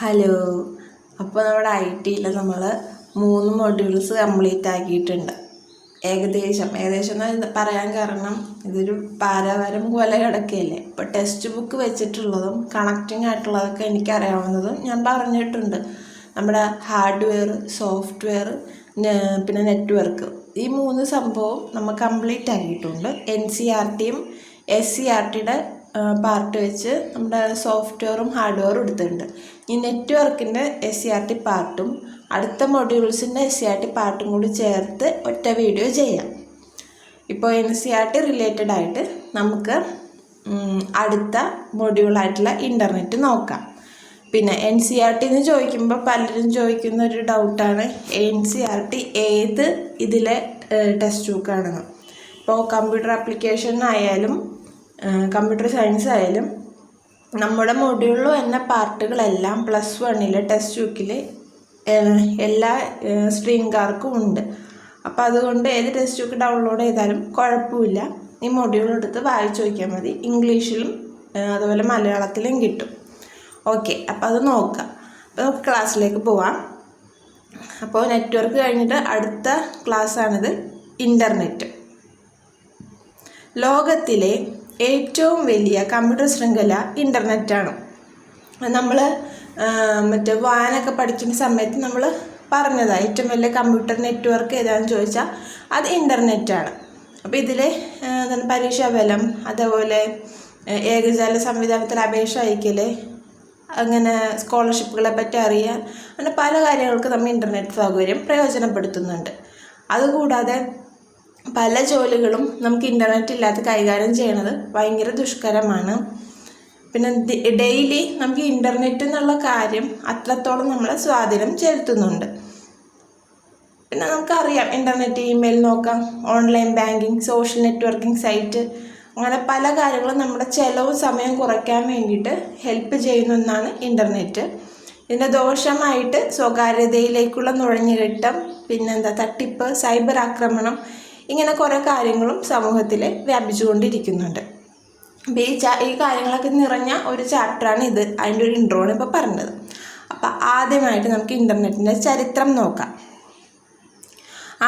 Hello. അപ്പോൾ നമ്മുടെ IT-യിൽ നമ്മൾ 3 മൊഡ്യൂൾസ് കംപ്ലീറ്റ് ആക്കിയിട്ടുണ്ട്. ഏകദേശം എന്ന് പറയാൻ കാരണം ഇതൊരു പാരാവാരം പോലെ കിടക്കുകയല്ലേ. ഇപ്പോൾ ടെക്സ്റ്റ് ബുക്ക് വെച്ചിട്ടുള്ളതും കണക്റ്റിംഗ് ആയിട്ടുള്ളതൊക്കെ എനിക്കറിയാവുന്നതും ഞാൻ പറഞ്ഞിട്ടുണ്ട്. നമ്മുടെ ഹാർഡ്വെയർ, സോഫ്റ്റ്വെയർ, പിന്നെ നെറ്റ്വർക്ക്, ഈ 3 സംഭവം നമ്മൾ കംപ്ലീറ്റ് ആക്കിയിട്ടുണ്ട്. NCERTയും SCERTയുടെ പാർട്ട് വെച്ച് നമ്മുടെ സോഫ്റ്റ്വെയറും ഹാർഡ്വെയറും എടുത്തിട്ടുണ്ട്. ഈ നെറ്റ്വർക്കിൻ്റെ SCERT പാർട്ടും അടുത്ത മൊഡ്യൂൾസിൻ്റെ SCERT പാർട്ടും കൂടി ചേർത്ത് ഒറ്റ വീഡിയോ ചെയ്യാം. ഇപ്പോൾ NCERT റിലേറ്റഡ് ആയിട്ട് നമുക്ക് അടുത്ത മൊഡ്യൂളായിട്ടുള്ള ഇൻ്റർനെറ്റ് നോക്കാം. പിന്നെ NCERT എന്ന് ചോദിക്കുമ്പോൾ പലരും ചോദിക്കുന്ന ഒരു ഡൗട്ടാണ് NCERT ഏത് ഇതിലെ ടെക്സ്റ്റ് ബുക്കാണെന്ന്. ഇപ്പോൾ കമ്പ്യൂട്ടർ ആപ്ലിക്കേഷൻ ആയാലും കമ്പ്യൂട്ടർ സയൻസ് ആയാലും നമ്മുടെ മൊഡ്യൂളിൽ വരുന്ന പാർട്ടുകളെല്ലാം +1 ടെക്സ്റ്റ് ബുക്കിൽ എല്ലാ സ്ട്രീംകാർക്കും ഉണ്ട്. അപ്പോൾ അതുകൊണ്ട് ഏത് ടെക്സ്റ്റ് ബുക്ക് ഡൗൺലോഡ് ചെയ്താലും കുഴപ്പമില്ല. ഈ മൊഡ്യൂൾ എടുത്ത് വായിച്ച് നോക്കിയാൽ മതി. ഇംഗ്ലീഷിലും അതുപോലെ മലയാളത്തിലും കിട്ടും. ഓക്കെ, അപ്പോൾ അത് നോക്കാം. അപ്പോൾ നമുക്ക് ക്ലാസ്സിലേക്ക് പോവാം. അപ്പോൾ നെറ്റ്വർക്ക് കഴിഞ്ഞിട്ട് അടുത്ത ക്ലാസ്സാണിത്, ഇൻ്റർനെറ്റ്. ലോകത്തിലെ ഏറ്റവും വലിയ കമ്പ്യൂട്ടർ ശൃംഖല ഇൻ്റർനെറ്റാണ്. നമ്മൾ വാനൊക്കെ പഠിക്കുന്ന സമയത്ത് നമ്മൾ പറഞ്ഞതാണ് ഏറ്റവും വലിയ കമ്പ്യൂട്ടർ നെറ്റ്വർക്ക് ഏതാണെന്ന് ചോദിച്ചാൽ അത് ഇൻ്റർനെറ്റാണ്. അപ്പോൾ ഇതിൽ പരീക്ഷാ ഫലം, അതേപോലെ ഏകജാല സംവിധാനത്തിൽ അപേക്ഷ അയക്കൽ, അങ്ങനെ സ്കോളർഷിപ്പുകളെ പറ്റി അറിയാൻ, അങ്ങനെ പല കാര്യങ്ങൾക്ക് നമ്മൾ ഇൻ്റർനെറ്റ് സൗകര്യം പ്രയോജനപ്പെടുത്തുന്നുണ്ട്. അതുകൂടാതെ പല ജോലികളും നമുക്ക് ഇൻ്റർനെറ്റ് ഇല്ലാതെ കൈകാര്യം ചെയ്യണത് ഭയങ്കര ദുഷ്കരമാണ്. പിന്നെ ഡെയിലി നമുക്ക് ഇൻ്റർനെറ്റ് എന്നുള്ള കാര്യം അത്രത്തോളം നമ്മളെ സ്വാധീനം ചെലുത്തുന്നുണ്ട്. പിന്നെ നമുക്കറിയാം ഇൻ്റർനെറ്റ്, ഇമെയിൽ നോക്കാം, online banking, social networking site, അങ്ങനെ പല കാര്യങ്ങളും നമ്മുടെ ചിലവും സമയം കുറയ്ക്കാൻ വേണ്ടിയിട്ട് ഹെൽപ്പ് ചെയ്യുന്ന ഒന്നാണ് ഇൻ്റർനെറ്റ്. ഇതിൻ്റെ ദോഷമായിട്ട് സ്വകാര്യതയിലേക്കുള്ള നുഴഞ്ഞുകയറ്റം, തട്ടിപ്പ്, സൈബർ ആക്രമണം, ഇങ്ങനെ കുറേ കാര്യങ്ങളും സമൂഹത്തിൽ വ്യാപിച്ചുകൊണ്ടിരിക്കുന്നുണ്ട്. അപ്പോൾ ഈ കാര്യങ്ങളൊക്കെ നിറഞ്ഞ ഒരു ചാപ്റ്ററാണ് ഇത്. അതിൻ്റെ ഒരു ഇൻട്രോയാണ് ഇപ്പോൾ പറഞ്ഞത്. അപ്പോൾ ആദ്യമായിട്ട് നമുക്ക് ഇൻ്റർനെറ്റിൻ്റെ ചരിത്രം നോക്കാം.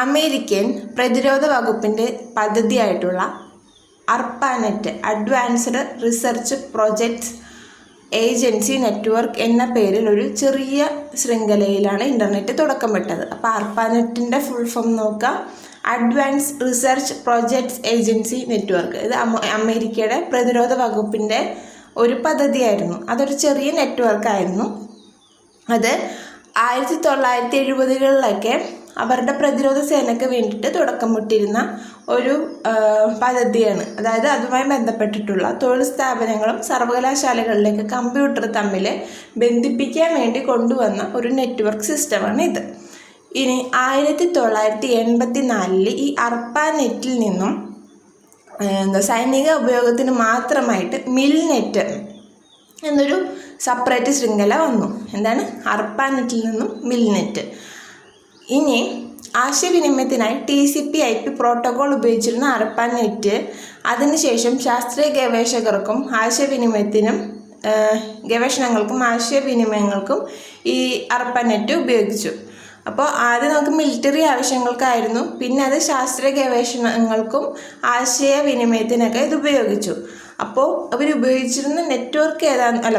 അമേരിക്കൻ പ്രതിരോധ വകുപ്പിൻ്റെ പദ്ധതിയായിട്ടുള്ള ARPANET, advanced research projects agency network എന്ന പേരിൽ ഒരു ചെറിയ ശൃംഖലയിലാണ് ഇൻ്റർനെറ്റ് തുടക്കമിട്ടത്. അപ്പോൾ ARPANETൻ്റെ ഫുൾ ഫോം നോക്കാം, advanced research projects agency network. ഇത് അമേരിക്കയുടെ പ്രതിരോധ വകുപ്പിൻ്റെ ഒരു പദ്ധതിയായിരുന്നു. അതൊരു ചെറിയ നെറ്റ്വർക്കായിരുന്നു. അത് 1970കളിലൊക്കെ അവരുടെ പ്രതിരോധ സേനയ്ക്ക് വേണ്ടിയിട്ട് തുടക്കമിട്ടിരുന്ന ഒരു പദ്ധതിയാണ്. അതായത് അതുമായി ബന്ധപ്പെട്ടിട്ടുള്ള തൊഴിൽ സ്ഥാപനങ്ങളും സർവകലാശാലകളിലേക്ക് കമ്പ്യൂട്ടർ തമ്മിൽ ബന്ധിപ്പിക്കാൻ വേണ്ടി കൊണ്ടുവന്ന ഒരു നെറ്റ്വർക്ക് സിസ്റ്റമാണ് ഇത്. ഇനി 1984 ഈ ARPANETൽ നിന്നും സൈനിക ഉപയോഗത്തിന് മാത്രമായിട്ട് മിൽനെറ്റ് എന്നൊരു സെപ്പറേറ്റ് ശൃംഖല വന്നു. എന്താണ്? ARPANETൽ നിന്നും മിൽനെറ്റ്. ഇനി ആശയവിനിമയത്തിനായി TCP/IP പ്രോട്ടോകോൾ ഉപയോഗിച്ചിരുന്ന ARPANET അതിനുശേഷം ശാസ്ത്രീയ ഗവേഷകർക്കും ആശയവിനിമയങ്ങൾക്കും ഈ ARPANET ഉപയോഗിച്ചു. അപ്പോൾ ആദ്യം നമുക്ക് മിലിറ്ററി ആവശ്യങ്ങൾക്കായിരുന്നു, പിന്നെ അത് ശാസ്ത്രീയ ഗവേഷണങ്ങൾക്കും ആശയവിനിമയത്തിനൊക്കെ ഇത് ഉപയോഗിച്ചു. അപ്പോൾ അവരുപയോഗിച്ചിരുന്ന നെറ്റ്വർക്ക്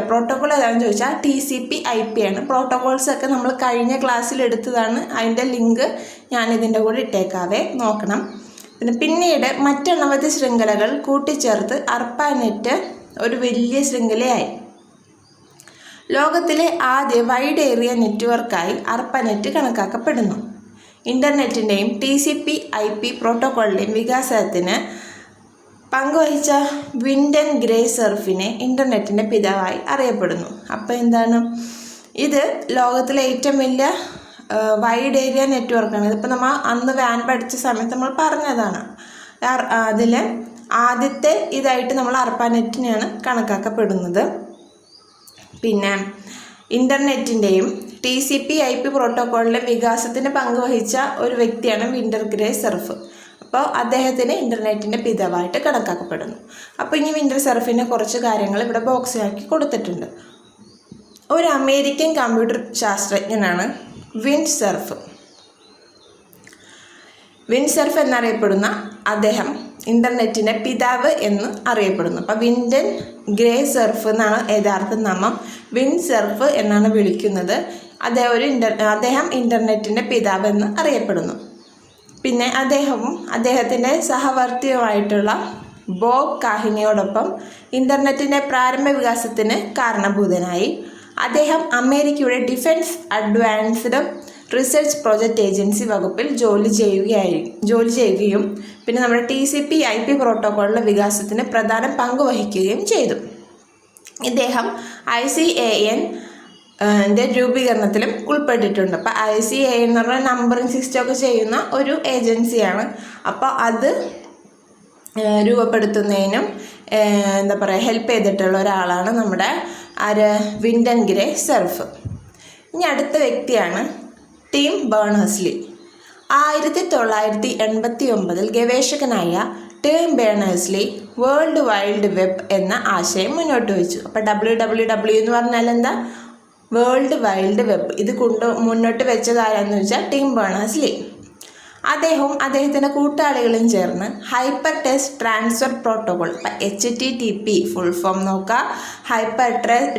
പ്രോട്ടോകോൾ ഏതാണെന്ന് ചോദിച്ചാൽ TCP/IP ആണ്. പ്രോട്ടോകോൾസൊക്കെ നമ്മൾ കഴിഞ്ഞ ക്ലാസ്സിൽ എടുത്തതാണ്. അതിൻ്റെ ലിങ്ക് ഞാനിതിൻ്റെ കൂടെ ഇട്ടേക്കാവേ, നോക്കണം. പിന്നീട് മറ്റനവധി ശൃംഖലകൾ കൂട്ടിച്ചേർത്ത് ARPANET ഒരു വലിയ ശൃംഖലയായി. ലോകത്തിലെ ആദ്യ വൈഡ് ഏരിയ നെറ്റ്വർക്കായി ARPANET കണക്കാക്കപ്പെടുന്നു. ഇൻ്റർനെറ്റിൻ്റെയും TCP/IP പ്രോട്ടോകോളിൻ്റെയും വികാസത്തിന് പങ്കുവഹിച്ച വിൻഡൻ ഗ്രേസർഫിനെ ഇൻ്റർനെറ്റിൻ്റെ പിതാവായി അറിയപ്പെടുന്നു. അപ്പോൾ എന്താണ് ഇത്? ലോകത്തിലെ ഏറ്റവും വലിയ വൈഡ് ഏരിയ നെറ്റ്വർക്കാണ്. ഇതിപ്പോൾ നമ്മൾ അന്ന് വാൻ പഠിച്ച സമയത്ത് നമ്മൾ പറഞ്ഞതാണ്. അതിൽ ആദ്യത്തെ ഇതായിട്ട് നമ്മൾ ARPANETനെയാണ് കണക്കാക്കപ്പെടുന്നത്. പിന്നെ ഇൻ്റർനെറ്റിൻ്റെയും TCP/IP പ്രോട്ടോകോളിലെ വികാസത്തിന് പങ്കുവഹിച്ച ഒരു വ്യക്തിയാണ് വിൻഡൻ ഗ്രേസർഫ്. അപ്പോൾ അദ്ദേഹത്തിന് ഇൻ്റർനെറ്റിൻ്റെ പിതാവായിട്ട് കണക്കാക്കപ്പെടുന്നു. അപ്പോൾ ഇനി വിൻഡൻ ഗ്രേസർഫിൻ്റെ കുറച്ച് കാര്യങ്ങൾ ഇവിടെ ബോക്സിലാക്കി കൊടുത്തിട്ടുണ്ട്. ഒരു അമേരിക്കൻ കമ്പ്യൂട്ടർ ശാസ്ത്രജ്ഞനാണ് വിൻഡ്സർഫ്. വിൻഡ്സർഫ് എന്നറിയപ്പെടുന്ന അദ്ദേഹം ഇൻ്റർനെറ്റിൻ്റെ പിതാവ് എന്ന് അറിയപ്പെടുന്നു. അപ്പോൾ വിൻഡൻ ഗ്രേ സർഫ് എന്നാണ് യഥാർത്ഥ നാമം. വിൻഡ്സർഫ് എന്നാണ് വിളിക്കുന്നത്. അദ്ദേഹം ഇൻ്റർനെറ്റിൻ്റെ പിതാവ് എന്ന് അറിയപ്പെടുന്നു. പിന്നെ അദ്ദേഹത്തിൻ്റെ സഹവർത്തിയുമായിട്ടുള്ള ബോബ് കാഹിനിയോടൊപ്പം ഇൻ്റർനെറ്റിൻ്റെ പ്രാരംഭ വികാസത്തിന് കാരണഭൂതനായി. അദ്ദേഹം അമേരിക്കയുടെ defence advanced research project agency വകുപ്പിൽ ജോലി ചെയ്യുകയും പിന്നെ നമ്മുടെ TCP/IP പ്രോട്ടോക്കോളിൻ്റെ വികാസത്തിന് പ്രധാന പങ്ക് വഹിക്കുകയും ചെയ്തു. ഇദ്ദേഹം ICANN രൂപീകരണത്തിലും ഉൾപ്പെട്ടിട്ടുണ്ട്. അപ്പോൾ ICANN എന്ന് പറഞ്ഞാൽ നമ്പറിംഗ് സിസ്റ്റം ഒക്കെ ചെയ്യുന്ന ഒരു ഏജൻസിയാണ്. അപ്പോൾ അത് രൂപപ്പെടുത്തുന്നതിനും ഹെൽപ്പ് ചെയ്തിട്ടുള്ള ഒരാളാണ് നമ്മുടെ വിൻഡൻ ഗ്രേ സർഫ്. ഇനി അടുത്ത വ്യക്തിയാണ് ടിം ബേണേഴ്സ്-ലീ. 1989 ഗവേഷകനായ Tim Berners Lee world wide web എന്ന ആശയം മുന്നോട്ട് വെച്ചു. അപ്പോൾ WWW എന്ന് പറഞ്ഞാൽ എന്താ? World wide web. ഇത് മുന്നോട്ട് വെച്ചതാരാന്ന് വെച്ചാൽ ടിം ബേണേഴ്സ്-ലീ. അദ്ദേഹത്തിൻ്റെ കൂട്ടാളികളും ചേർന്ന് hypertext transfer protocol, HTTP full form നോക്കുക, ഹൈപ്പർ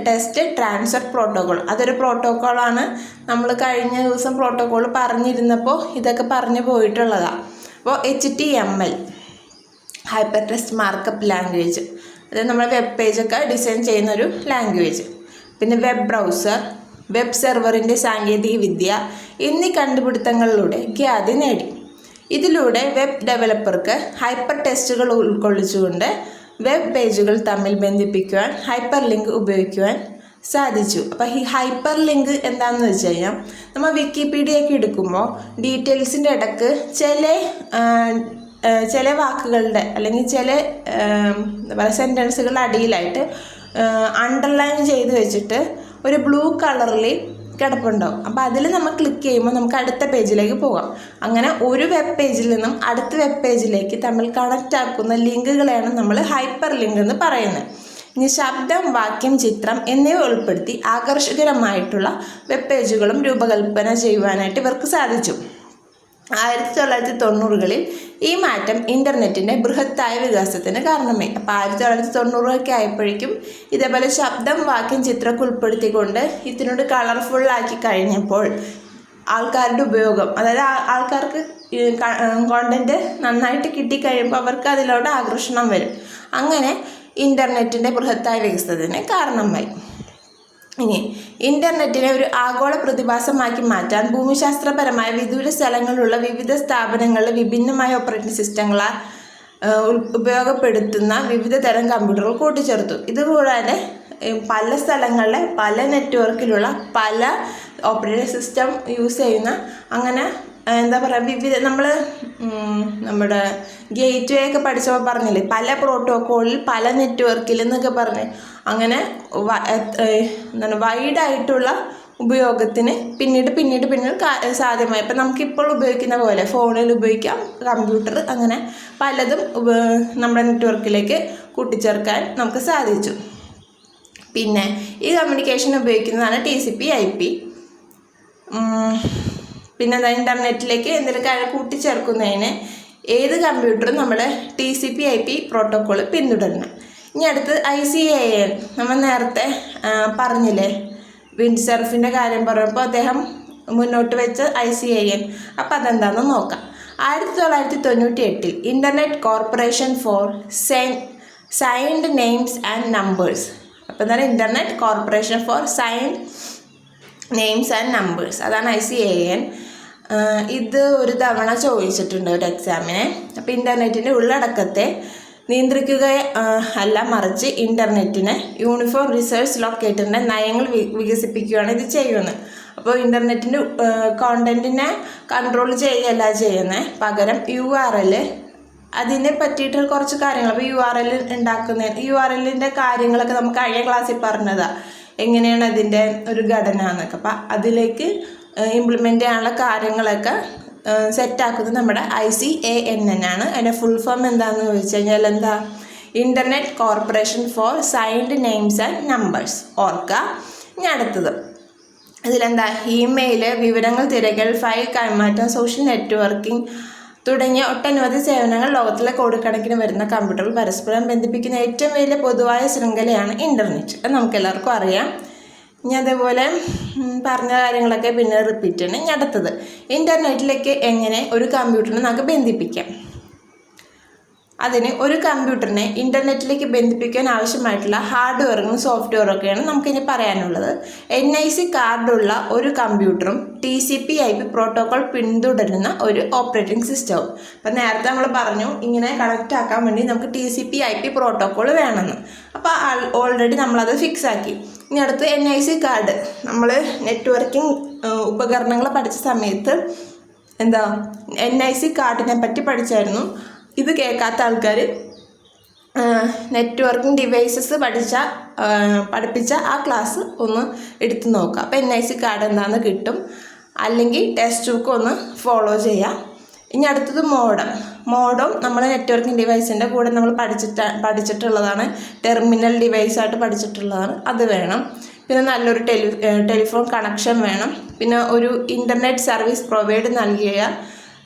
ടെക്സ്റ്റ് ട്രാൻസ്ഫർ പ്രോട്ടോകോൾ. അതൊരു പ്രോട്ടോക്കോളാണ്. നമ്മൾ കഴിഞ്ഞ ദിവസം പ്രോട്ടോക്കോൾ പറഞ്ഞിരുന്നപ്പോൾ ഇതൊക്കെ പറഞ്ഞു പോയിട്ടുള്ളതാണ്. അപ്പോൾ HTML hyper text markup language, അത് നമ്മൾ വെബ് പേജൊക്കെ ഡിസൈൻ ചെയ്യുന്നൊരു ലാംഗ്വേജ്. പിന്നെ വെബ് ബ്രൗസർ, വെബ് സെർവറിൻ്റെ സാങ്കേതിക വിദ്യ എന്നീ കണ്ടുപിടുത്തങ്ങളിലൂടെ ഖ്യാതി നേടി. ഇതിലൂടെ വെബ് ഡെവലപ്പർക്ക് ഹൈപ്പർ ടെക്സ്റ്റുകൾ ഉൾക്കൊള്ളിച്ചുകൊണ്ട് വെബ് പേജുകൾ തമ്മിൽ ബന്ധിപ്പിക്കുവാൻ ഹൈപ്പർ ലിങ്ക് ഉപയോഗിക്കുവാൻ സാധിച്ചു. അപ്പോൾ ഈ ഹൈപ്പർ ലിങ്ക് എന്താണെന്ന് വെച്ച് കഴിഞ്ഞാൽ നമ്മൾ വിക്കിപീഡിയയൊക്കെ എടുക്കുമ്പോൾ ഡീറ്റെയിൽസിൻ്റെ ഇടയ്ക്ക് ചില വാക്കുകളുടെ അല്ലെങ്കിൽ ചില സെൻറ്റൻസുകളുടെ അടിയിലായിട്ട് അണ്ടർലൈൻ ചെയ്ത് വെച്ചിട്ട് ഒരു ബ്ലൂ കളറിൽ കിടപ്പുണ്ടാവും. അപ്പോൾ അതിൽ നമ്മൾ ക്ലിക്ക് ചെയ്യുമ്പോൾ നമുക്ക് അടുത്ത പേജിലേക്ക് പോകാം. അങ്ങനെ ഒരു വെബ് പേജിൽ നിന്നും അടുത്ത വെബ് പേജിലേക്ക് തമ്മിൽ കണക്റ്റ് ആക്കുന്ന ലിങ്കുകളെയാണ് നമ്മൾ ഹൈപ്പർ ലിങ്ക് എന്ന് പറയുന്നത്. ഇനി ശബ്ദം, വാക്യം, ചിത്രം എന്നിവ ഉൾപ്പെടുത്തി ആകർഷകരമായിട്ടുള്ള വെബ് പേജുകളും രൂപകൽപ്പന ചെയ്യുവാനായിട്ട് ഇവർക്ക് സാധിച്ചു. 1990-കളിൽ ഈ മാറ്റം ഇൻ്റർനെറ്റിൻ്റെ ബൃഹത്തായ വികാസത്തിന് കാരണമായി. അപ്പോൾ 1990-ഒക്കെ ആയപ്പോഴേക്കും ഇതേപോലെ ശബ്ദം, വാക്യം, ചിത്രമൊക്കെ ഉൾപ്പെടുത്തിക്കൊണ്ട് ഇതിനോട് കളർഫുള്ളാക്കി കഴിഞ്ഞപ്പോൾ ആൾക്കാരുടെ ഉപയോഗം, അതായത് ആൾക്കാർക്ക് കോണ്ടൻറ്റ് നന്നായിട്ട് കിട്ടിക്കഴിയുമ്പോൾ അവർക്ക് അതിലോട്ട് ആകർഷണം വരും. അങ്ങനെ ഇൻ്റർനെറ്റിൻ്റെ ബൃഹത്തായ വികസനത്തിന് കാരണമായി. ഇനി ഇൻ്റർനെറ്റിനെ ഒരു ആഗോള പ്രതിഭാസമാക്കി മാറ്റാൻ ഭൂമിശാസ്ത്രപരമായ വിദൂര സ്ഥലങ്ങളിലുള്ള വിവിധ സ്ഥാപനങ്ങളിലെ വിഭിന്നമായ ഓപ്പറേറ്റിംഗ് സിസ്റ്റങ്ങളാൽ ഉപയോഗപ്പെടുത്തുന്ന വിവിധ തരം കമ്പ്യൂട്ടറുകൾ കൂട്ടിച്ചേർത്തു. ഇതുകൂടാതെ പല സ്ഥലങ്ങളിലെ പല നെറ്റ്വർക്കിലുള്ള പല ഓപ്പറേറ്റിംഗ് സിസ്റ്റം യൂസ് ചെയ്യുന്ന അങ്ങനെ വിവിധ നമ്മുടെ ഗേറ്റ് വേ ഒക്കെ പഠിച്ചപ്പോൾ പറഞ്ഞില്ലേ, പല പ്രോട്ടോക്കോളിൽ പല നെറ്റ്വർക്കിൽ എന്നൊക്കെ പറഞ്ഞ് അങ്ങനെ വൈഡായിട്ടുള്ള ഉപയോഗത്തിന് പിന്നീട് സാധ്യമായി. ഇപ്പം നമുക്കിപ്പോൾ ഉപയോഗിക്കുന്ന പോലെ ഫോണിൽ ഉപയോഗിക്കാം, കമ്പ്യൂട്ടർ, അങ്ങനെ പലതും നമ്മുടെ നെറ്റ്വർക്കിലേക്ക് കൂട്ടിച്ചേർക്കാൻ നമുക്ക് സാധിച്ചു. പിന്നെ ഈ കമ്മ്യൂണിക്കേഷൻ ഉപയോഗിക്കുന്നതാണ് TCP/IP. പിന്നെ ഇൻ്റർനെറ്റിലേക്ക് എന്തെങ്കിലും കൂട്ടിച്ചേർക്കുന്നതിന് ഏത് കമ്പ്യൂട്ടറും നമ്മൾ TCP/IP പ്രോട്ടോക്കോൾ പിന്തുടരണം. ഇനി അടുത്ത് ICANN. നമ്മൾ നേരത്തെ പറഞ്ഞില്ലേ വിൻഡ്സർഫിൻ്റെ കാര്യം പറഞ്ഞപ്പോൾ അദ്ദേഹം മുന്നോട്ട് വെച്ച ICANN. അപ്പോൾ അതെന്താണെന്ന് നോക്കാം. 1998 internet corporation four signed names and numbers. അപ്പോൾ എന്താണ് internet corporation four signed names and numbers, അതാണ് ICANN. ഇത് ഒരു തവണ ചോദിച്ചിട്ടുണ്ട് ഒരു എക്സാമിന്. അപ്പോൾ ഇൻ്റർനെറ്റിൻ്റെ ഉള്ളടക്കത്തെ നിയന്ത്രിക്കുക അല്ല, മറിച്ച് ഇൻ്റർനെറ്റിന് യൂണിഫോം റിസോഴ്സ് ലൊക്കേറ്ററിൻ്റെ നയങ്ങൾ വികസിപ്പിക്കുകയാണ് ഇത് ചെയ്യുന്നത്. അപ്പോൾ ഇൻ്റർനെറ്റിൻ്റെ കോണ്ടൻറ്റിനെ കൺട്രോൾ ചെയ്യുകയല്ല ചെയ്യുന്നത്, പകരം URL അതിനെ പറ്റിയിട്ട് കുറച്ച് കാര്യങ്ങൾ. അപ്പോൾ URL URLൻ്റെ കാര്യങ്ങളൊക്കെ നമുക്ക് കഴിഞ്ഞ ക്ലാസ്സിൽ പറഞ്ഞതാണ്, എങ്ങനെയാണ് അതിൻ്റെ ഒരു ഘടന എന്നൊക്കെ. അപ്പം അതിലേക്ക് ഇംപ്ലിമെൻ്റ് ചെയ്യാനുള്ള കാര്യങ്ങളൊക്കെ സെറ്റാക്കുന്നത് നമ്മുടെ ICANN ആണ്. അതിൻ്റെ ഫുൾ ഫോം എന്താണെന്ന് ചോദിച്ചു കഴിഞ്ഞാൽ internet corporation four signed names and numbers. ഓർക്കുക, ഇനി അടുത്തത് ഇതിലെന്താ, ഇമെയിൽ, വിവരങ്ങൾ തിരക്കൽ, ഫയൽ കൈമാറ്റം, സോഷ്യൽ നെറ്റ്വർക്കിംഗ് തുടങ്ങിയ ഒട്ടനവധി സേവനങ്ങൾ ലോകത്തിലെ കോടിക്കണക്കിന് വരുന്ന കമ്പ്യൂട്ടറുകൾ പരസ്പരം ബന്ധിപ്പിക്കുന്ന ഏറ്റവും വലിയ പൊതുവായ ശൃംഖലയാണ് ഇൻ്റർനെറ്റ്. അത് നമുക്കെല്ലാവർക്കും അറിയാം. ഇനി അതേപോലെ പറഞ്ഞ കാര്യങ്ങളൊക്കെ പിന്നെ റിപ്പീറ്റ് ചെയ്യണം. ഇനി അടുത്തത് ഇൻ്റർനെറ്റിലേക്ക് എങ്ങനെ ഒരു കമ്പ്യൂട്ടറിനെ നമുക്ക് ബന്ധിപ്പിക്കാം. അതിന് ഒരു കമ്പ്യൂട്ടറിനെ ഇൻ്റർനെറ്റിലേക്ക് ബന്ധിപ്പിക്കാൻ ആവശ്യമായിട്ടുള്ള ഹാർഡ്വെയറും സോഫ്റ്റ്വെയറൊക്കെയാണ് നമുക്കിനി പറയാനുള്ളത്. NIC കാർഡുള്ള ഒരു കമ്പ്യൂട്ടറും TCP/IP പ്രോട്ടോക്കോൾ പിന്തുടരുന്ന ഒരു ഓപ്പറേറ്റിംഗ് സിസ്റ്റവും. അപ്പം നേരത്തെ നമ്മൾ പറഞ്ഞു ഇങ്ങനെ കണക്റ്റ് ആക്കാൻ വേണ്ടി നമുക്ക് TCP/IP പ്രോട്ടോക്കോൾ വേണമെന്ന്. അപ്പോൾ ഓൾറെഡി നമ്മളത് ഫിക്സ് ആക്കി. ഇനി അടുത്ത് NIC കാർഡ്. നമ്മൾ നെറ്റ്വർക്കിംഗ് ഉപകരണങ്ങൾ പഠിച്ച സമയത്ത് NIC കാർഡിനെ പറ്റി പഠിച്ചായിരുന്നു. ഇത് കേൾക്കാത്ത ആൾക്കാർ നെറ്റ്വർക്കിംഗ് ഡിവൈസസ് പഠിപ്പിച്ച ആ ക്ലാസ് ഒന്ന് എടുത്തു നോക്കുക. അപ്പോൾ NIC കാർഡ് എന്താണെന്ന് കിട്ടും. അല്ലെങ്കിൽ ടെക്സ്റ്റ് ബുക്ക് ഒന്ന് ഫോളോ ചെയ്യാം. ഇനി അടുത്തത് മോഡം നമ്മൾ നെറ്റ്വർക്കിംഗ് ഡിവൈസിൻ്റെ കൂടെ നമ്മൾ പഠിച്ചിട്ടുള്ളതാണ്. ടെർമിനൽ ഡിവൈസായിട്ട് പഠിച്ചിട്ടുള്ളതാണ്. അത് വേണം. പിന്നെ നല്ലൊരു ടെലിഫോൺ കണക്ഷൻ വേണം. പിന്നെ ഒരു ഇൻ്റർനെറ്റ് സർവീസ് പ്രൊവൈഡ് നൽകിയ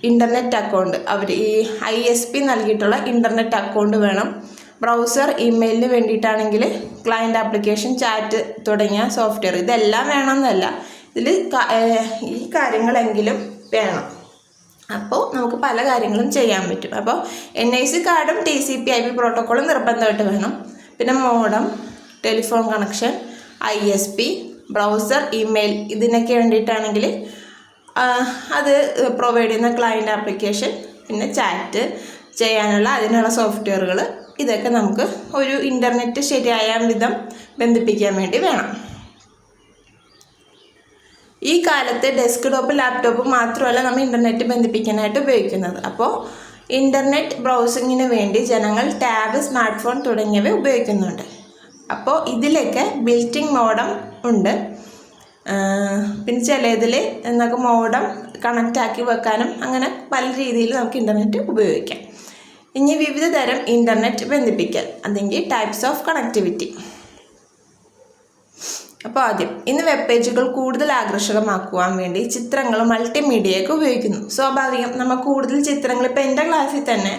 ഇൻ്റർനെറ്റ് അക്കൗണ്ട്, അവർ ഈ ISP നൽകിയിട്ടുള്ള ഇൻ്റർനെറ്റ് അക്കൗണ്ട് വേണം. ബ്രൗസർ, ഇമെയിലിന് വേണ്ടിയിട്ടാണെങ്കിൽ ക്ലയൻറ്റ് ആപ്ലിക്കേഷൻ, ചാറ്റ് തുടങ്ങിയ സോഫ്റ്റ്വെയർ, ഇതെല്ലാം വേണമെന്നല്ല, ഇതിൽ ഈ കാര്യങ്ങളെങ്കിലും വേണം. അപ്പോൾ നമുക്ക് പല കാര്യങ്ങളും ചെയ്യാൻ പറ്റും. അപ്പോൾ NIC കാർഡും TCP/IP പ്രോട്ടോക്കോളും നിർബന്ധമായിട്ട് വേണം. പിന്നെ modem, telephone connection, ISP, browser, email, ഇതിനൊക്കെ വേണ്ടിയിട്ടാണെങ്കിൽ അത് പ്രൊവൈഡ് ചെയ്യുന്ന ക്ലയൻറ്റ് ആപ്ലിക്കേഷൻ, പിന്നെ ചാറ്റ് ചെയ്യാനുള്ള അതിനുള്ള സോഫ്റ്റ്വെയറുകൾ, ഇതൊക്കെ നമുക്ക് ഒരു ഇൻ്റർനെറ്റ് ശരിയായ വിധം ബന്ധിപ്പിക്കാൻ വേണ്ടി വേണം. ഈ കാലത്ത് ഡെസ്ക്ടോപ്പ്, ലാപ്ടോപ്പ് മാത്രമല്ല നമ്മൾ ഇൻ്റർനെറ്റ് ബന്ധിപ്പിക്കാനായിട്ട് ഉപയോഗിക്കുന്നത്. അപ്പോൾ ഇൻ്റർനെറ്റ് ബ്രൗസിങ്ങിന് വേണ്ടി ജനങ്ങൾ ടാബ്, സ്മാർട്ട് ഫോൺ തുടങ്ങിയവ ഉപയോഗിക്കുന്നുണ്ട്. അപ്പോൾ ഇതിലൊക്കെ ബിൽറ്റിൻ മോഡം ഉണ്ട്. പിന്നെ ചിലതിൽ നമുക്ക് മോഡം കണക്റ്റ് ആക്കി വെക്കാനും അങ്ങനെ പല രീതിയിൽ നമുക്ക് ഇൻ്റർനെറ്റ് ഉപയോഗിക്കാം. ഇനി വിവിധ തരം ഇൻ്റർനെറ്റ് ബന്ധിപ്പിക്കൽ, അല്ലെങ്കിൽ ടൈപ്സ് ഓഫ് കണക്ടിവിറ്റി. അപ്പോൾ ആദ്യം, ഇന്ന് വെബ് പേജുകൾ കൂടുതൽ ആകർഷകമാക്കുവാൻ വേണ്ടി ചിത്രങ്ങൾ മൾട്ടിമീഡിയയൊക്കെ ഉപയോഗിക്കുന്നു. സ്വാഭാവികം, നമ്മൾ കൂടുതൽ ചിത്രങ്ങൾ, ഇപ്പോൾ എൻ്റെ ക്ലാസ്സിൽ തന്നെ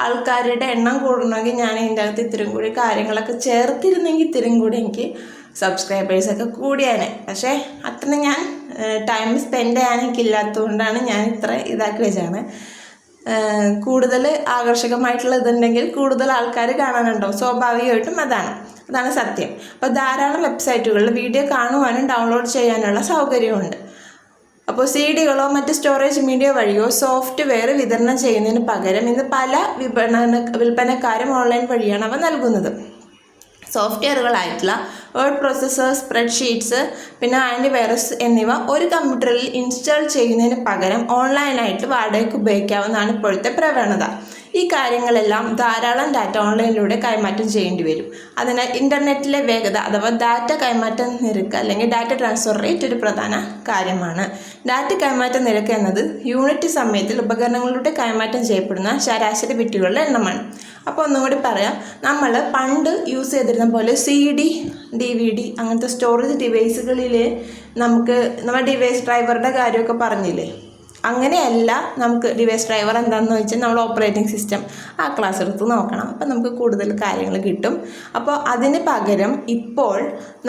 ആൾക്കാരുടെ എണ്ണം കൂടണമെങ്കിൽ ഞാൻ ഇതിൻ്റെ അകത്ത് ഇത്തിരി കൂടി കാര്യങ്ങളൊക്കെ ചേർത്തിരുന്നെങ്കിൽ ഇത്തിരി കൂടി എനിക്ക് സബ്സ്ക്രൈബേഴ്സൊക്കെ കൂടിയാണ്. പക്ഷേ അത്ര ഞാൻ ടൈം സ്പെൻഡ് ചെയ്യാൻ എനിക്കില്ലാത്തതുകൊണ്ടാണ് ഞാൻ ഇത്ര ഇതാക്കി വെച്ചാണ്. കൂടുതൽ ആകർഷകമായിട്ടുള്ള ഇതുണ്ടെങ്കിൽ കൂടുതൽ ആൾക്കാർ കാണാനുണ്ടാവും. സ്വാഭാവികമായിട്ടും അതാണ് സത്യം. അപ്പോൾ ധാരാളം വെബ്സൈറ്റുകളിൽ വീഡിയോ കാണുവാനും ഡൗൺലോഡ് ചെയ്യാനുള്ള സൗകര്യമുണ്ട്. അപ്പോൾ CD-കളോ മറ്റ് സ്റ്റോറേജ് മീഡിയ വഴിയോ സോഫ്റ്റ്വെയർ വിതരണം ചെയ്യുന്നതിന് പകരം ഇന്ന് പല വിൽപ്പനക്കാരും ഓൺലൈൻ വഴിയാണ് അവ നൽകുന്നത്. സോഫ്റ്റ്വെയറുകളായിട്ടുള്ള വേർഡ് പ്രോസസ്സർ, സ്പ്രെഡ്ഷീറ്റ്സ്, പിന്നെ ആൻറ്റിവൈറസ് എന്നിവ ഒരു കമ്പ്യൂട്ടറിൽ ഇൻസ്റ്റാൾ ചെയ്യുന്നതിന് പകരം ഓൺലൈനായിട്ട് വാടകയ്ക്ക് ഉപയോഗിക്കാവുന്നതാണ് ഇപ്പോഴത്തെ പ്രവണത. ഈ കാര്യങ്ങളെല്ലാം ധാരാളം ഡാറ്റ ഓൺലൈനിലൂടെ കൈമാറ്റം ചെയ്യേണ്ടി വരും. അതിനാൽ ഇൻ്റർനെറ്റിലെ വേഗത അഥവാ ഡാറ്റ കൈമാറ്റ നിരക്ക് അല്ലെങ്കിൽ ഡാറ്റ ട്രാൻസ്ഫർ റേറ്റ് ഒരു പ്രധാന കാര്യമാണ്. ഡാറ്റ കൈമാറ്റ നിരക്ക് എന്നത് യൂണിറ്റ് സമയത്തിൽ ഉപകരണങ്ങളിലൂടെ കൈമാറ്റം ചെയ്യപ്പെടുന്ന ശരാശരി ബിറ്റുകളുടെ എണ്ണമാണ്. അപ്പോൾ ഒന്നും കൂടി പറയാം, നമ്മൾ പണ്ട് യൂസ് ചെയ്തിരുന്ന പോലെ CD, DVD അങ്ങനത്തെ സ്റ്റോറേജ് ഡിവൈസുകളിൽ നമ്മൾ ഡിവൈസ് ഡ്രൈവറുടെ കാര്യമൊക്കെ പറഞ്ഞില്ലേ, അങ്ങനെയല്ല. നമുക്ക് ഡിവൈസ് ഡ്രൈവർ എന്താണെന്ന് വെച്ചാൽ നമ്മൾ ഓപ്പറേറ്റിംഗ് സിസ്റ്റം ആ ക്ലാസ് എടുത്ത് നോക്കണം. അപ്പോൾ നമുക്ക് കൂടുതൽ കാര്യങ്ങൾ കിട്ടും. അപ്പോൾ അതിന് പകരം ഇപ്പോൾ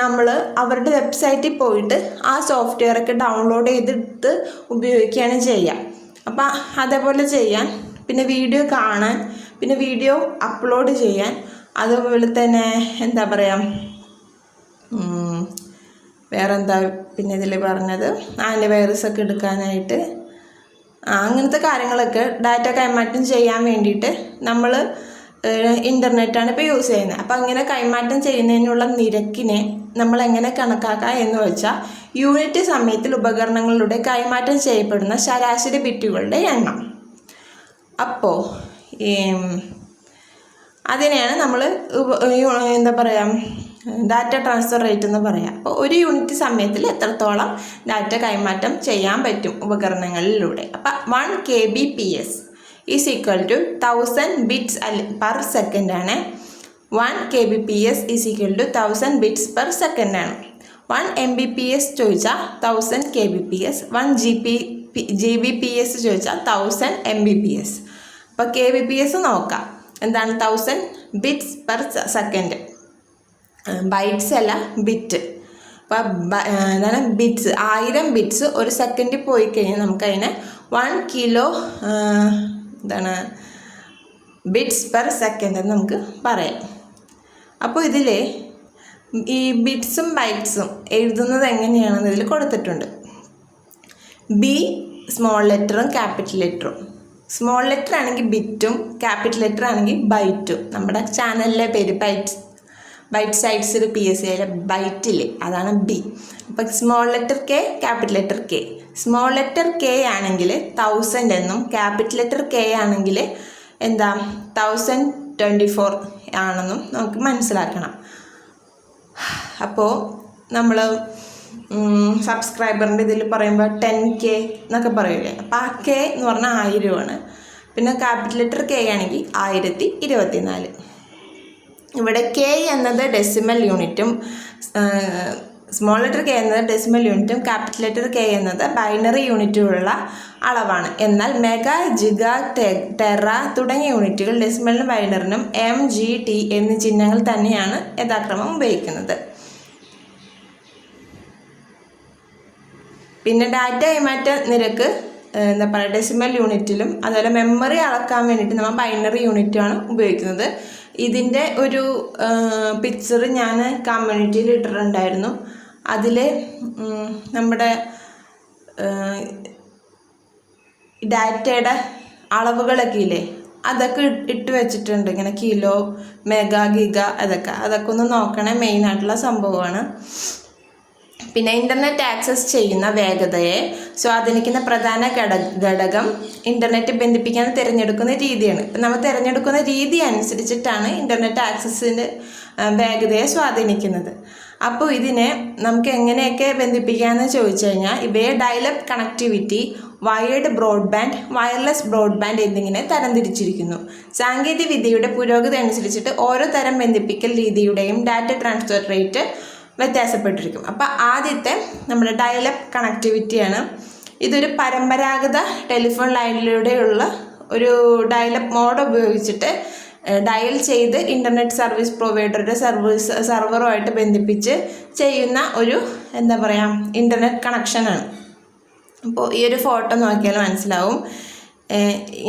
നമ്മൾ അവരുടെ വെബ്സൈറ്റിൽ പോയിട്ട് ആ സോഫ്റ്റ്വെയറൊക്കെ ഡൗൺലോഡ് ചെയ്തിട്ട് ഉപയോഗിക്കുകയാണ് ചെയ്യുക. അപ്പോൾ അതേപോലെ ചെയ്യാൻ, പിന്നെ വീഡിയോ കാണാൻ, പിന്നെ വീഡിയോ അപ്ലോഡ് ചെയ്യാൻ, അതുപോലെ തന്നെ വേറെന്താ പിന്നെ ഇതിൽ പറഞ്ഞത്, ആൻറ്റിവൈറസൊക്കെ എടുക്കാനായിട്ട്, അങ്ങനത്തെ കാര്യങ്ങളൊക്കെ ഡാറ്റ കൈമാറ്റം ചെയ്യാൻ വേണ്ടിയിട്ട് നമ്മൾ ഇൻ്റർനെറ്റാണ് ഇപ്പോൾ യൂസ് ചെയ്യുന്നത്. അപ്പോൾ അങ്ങനെ കൈമാറ്റം ചെയ്യുന്നതിനുള്ള നിരക്കിനെ നമ്മൾ എങ്ങനെ കണക്കാക്കാം എന്ന് വെച്ചാൽ യൂണിറ്റ് സമയത്തിൽ ഉപകരണങ്ങളിലൂടെ കൈമാറ്റം ചെയ്യപ്പെടുന്ന ശരാശരി ബിറ്റുകളുടെ എണ്ണം. അപ്പോൾ അതിനെയാണ് നമ്മൾ ഡാറ്റ ട്രാൻസ്ഫർ റേറ്റ് എന്ന് പറയാം. അപ്പോൾ ഒരു യൂണിറ്റ് സമയത്തിൽ എത്രത്തോളം ഡാറ്റ കൈമാറ്റം ചെയ്യാൻ പറ്റും ഉപകരണങ്ങളിലൂടെ. അപ്പം 1 kbps is equal to 1000 bits per second ആണ്. 1 kbps is equal to 1000 bits per second ആണ്. 1 Mbps ചോദിച്ചാൽ 1000 kbps, 1 Gbps ചോദിച്ചാൽ 1000 Mbps. അപ്പോൾ kbps നോക്കാം. എന്താണ് 1000 bits per second, ബൈറ്റ്സ് അല്ല ബിറ്റ്. അപ്പോൾ എന്താണ് ബിറ്റ്സ്, 1000 ബിറ്റ്സ് ഒരു സെക്കൻഡിൽ പോയി കഴിഞ്ഞാൽ നമുക്കതിനെ 1 കിലോ എന്താണ് ബിറ്റ്സ് പെർ സെക്കൻഡ് എന്ന് നമുക്ക് പറയാം. അപ്പോൾ ഇതിൽ ഈ ബിറ്റ്സും ബൈറ്റ്സും എഴുതുന്നത് എങ്ങനെയാണെന്ന് ഇതിൽ കൊടുത്തിട്ടുണ്ട്. ബി സ്മോൾ ലെറ്ററും ക്യാപിറ്റൽ ലെറ്ററും. സ്മോൾ ലെറ്റർ ആണെങ്കിൽ ബിറ്റും ക്യാപിറ്റൽ ലെറ്റർ ആണെങ്കിൽ ബൈറ്റും. നമ്മുടെ ചാനലിലെ പേര് ബൈറ്റ് സൈറ്റ്സിൽ PSCയിലെ ബൈറ്റില്ലേ, അതാണ് ബി. അപ്പം small letter K, capital letter K. Small letter K ആണെങ്കിൽ 1000 എന്നും ക്യാപിറ്റൽ ലെറ്റർ കെ ആണെങ്കിൽ എന്താ 1024 ആണെന്നും നമുക്ക് മനസ്സിലാക്കണം. അപ്പോൾ നമ്മൾ സബ്സ്ക്രൈബറിൻ്റെ ഇതിൽ പറയുമ്പോൾ 10K എന്നൊക്കെ പറയില്ലേ, അപ്പോൾ ആ K എന്ന് പറഞ്ഞാൽ 1000ആണ്. പിന്നെ ക്യാപിറ്റൽ ലെറ്റർ K ആണെങ്കിൽ 1024. ഇവിടെ K എന്നത് ഡെസിമൽ യൂണിറ്റും സ്മോൾ ലെറ്റർ K എന്നത് ഡെസിമൽ യൂണിറ്റും ക്യാപിറ്റൽ ലെറ്റർ K എന്നത് ബൈനറി യൂണിറ്റുകളുള്ള അളവാണ്. എന്നാൽ മെഗാ, ജിഗ, ടെറ തുടങ്ങിയ യൂണിറ്റുകൾ ഡെസിമലിനും ബൈനറിനും MGT എന്നീ ചിഹ്നങ്ങൾ തന്നെയാണ് യഥാക്രമം ഉപയോഗിക്കുന്നത്. പിന്നെ ഡാറ്റ കൈമാറ്റ നിരക്ക് എന്താ പറയുക ഡെസിമൽ യൂണിറ്റിലും അതുപോലെ മെമ്മറി അളക്കാൻ വേണ്ടിയിട്ട് നമ്മൾ ബൈനറി യൂണിറ്റാണ് ഉപയോഗിക്കുന്നത്. ഇതിൻ്റെ ഒരു പിക്ചർ ഞാൻ കമ്മ്യൂണിറ്റിയിൽ ഇട്ടിട്ടുണ്ടായിരുന്നു. അതിൽ നമ്മുടെ ഡാറ്റയുടെ അളവുകളൊക്കെ ഇല്ലേ, അതൊക്കെ ഇട്ട് വെച്ചിട്ടുണ്ട്. ഇങ്ങനെ കിലോ, മെഗാ, ഗിഗ അതൊക്കെ ഒന്ന് നോക്കണേ, മെയിനായിട്ടുള്ള സംഭവമാണ്. പിന്നെ ഇൻ്റർനെറ്റ് ആക്സസ് ചെയ്യുന്ന വേഗതയെ സ്വാധീനിക്കുന്ന പ്രധാന ഘടകം ഇൻ്റർനെറ്റ് ബന്ധിപ്പിക്കാൻ തിരഞ്ഞെടുക്കുന്ന രീതിയാണ്. ഇപ്പം നമ്മൾ തിരഞ്ഞെടുക്കുന്ന രീതി അനുസരിച്ചിട്ടാണ് ഇൻ്റർനെറ്റ് ആക്സസിൻ്റെ വേഗതയെ സ്വാധീനിക്കുന്നത്. അപ്പോൾ ഇതിനെ നമുക്ക് എങ്ങനെയൊക്കെ ബന്ധിപ്പിക്കാമെന്ന് ചോദിച്ചു കഴിഞ്ഞാൽ ഇവയെ dial-up connectivity, wired broadband, wireless broadband എന്നിങ്ങനെ തരംതിരിച്ചിരിക്കുന്നു. സാങ്കേതിക വിദ്യയുടെ പുരോഗതി അനുസരിച്ചിട്ട് ഓരോ തരം ബന്ധിപ്പിക്കൽ രീതിയുടെയും ഡാറ്റ ട്രാൻസ്ഫർ റേറ്റ് വ്യത്യാസപ്പെട്ടിരിക്കും. അപ്പോൾ ആദ്യത്തെ നമ്മുടെ ഡയലപ്പ് കണക്ടിവിറ്റിയാണ്. ഇതൊരു പരമ്പരാഗത ടെലിഫോൺ ലൈനിലൂടെയുള്ള ഒരു ഡയലപ്പ് മോഡ് ഉപയോഗിച്ചിട്ട് ഡയൽ ചെയ്ത് ഇൻ്റർനെറ്റ് സർവീസ് പ്രൊവൈഡറുടെ സർവറുമായിട്ട് ബന്ധിപ്പിച്ച് ചെയ്യുന്ന ഒരു എന്താ പറയുക ഇൻ്റർനെറ്റ് കണക്ഷനാണ്. അപ്പോൾ ഈ ഒരു ഫോട്ടോ നോക്കിയാൽ മനസ്സിലാവും.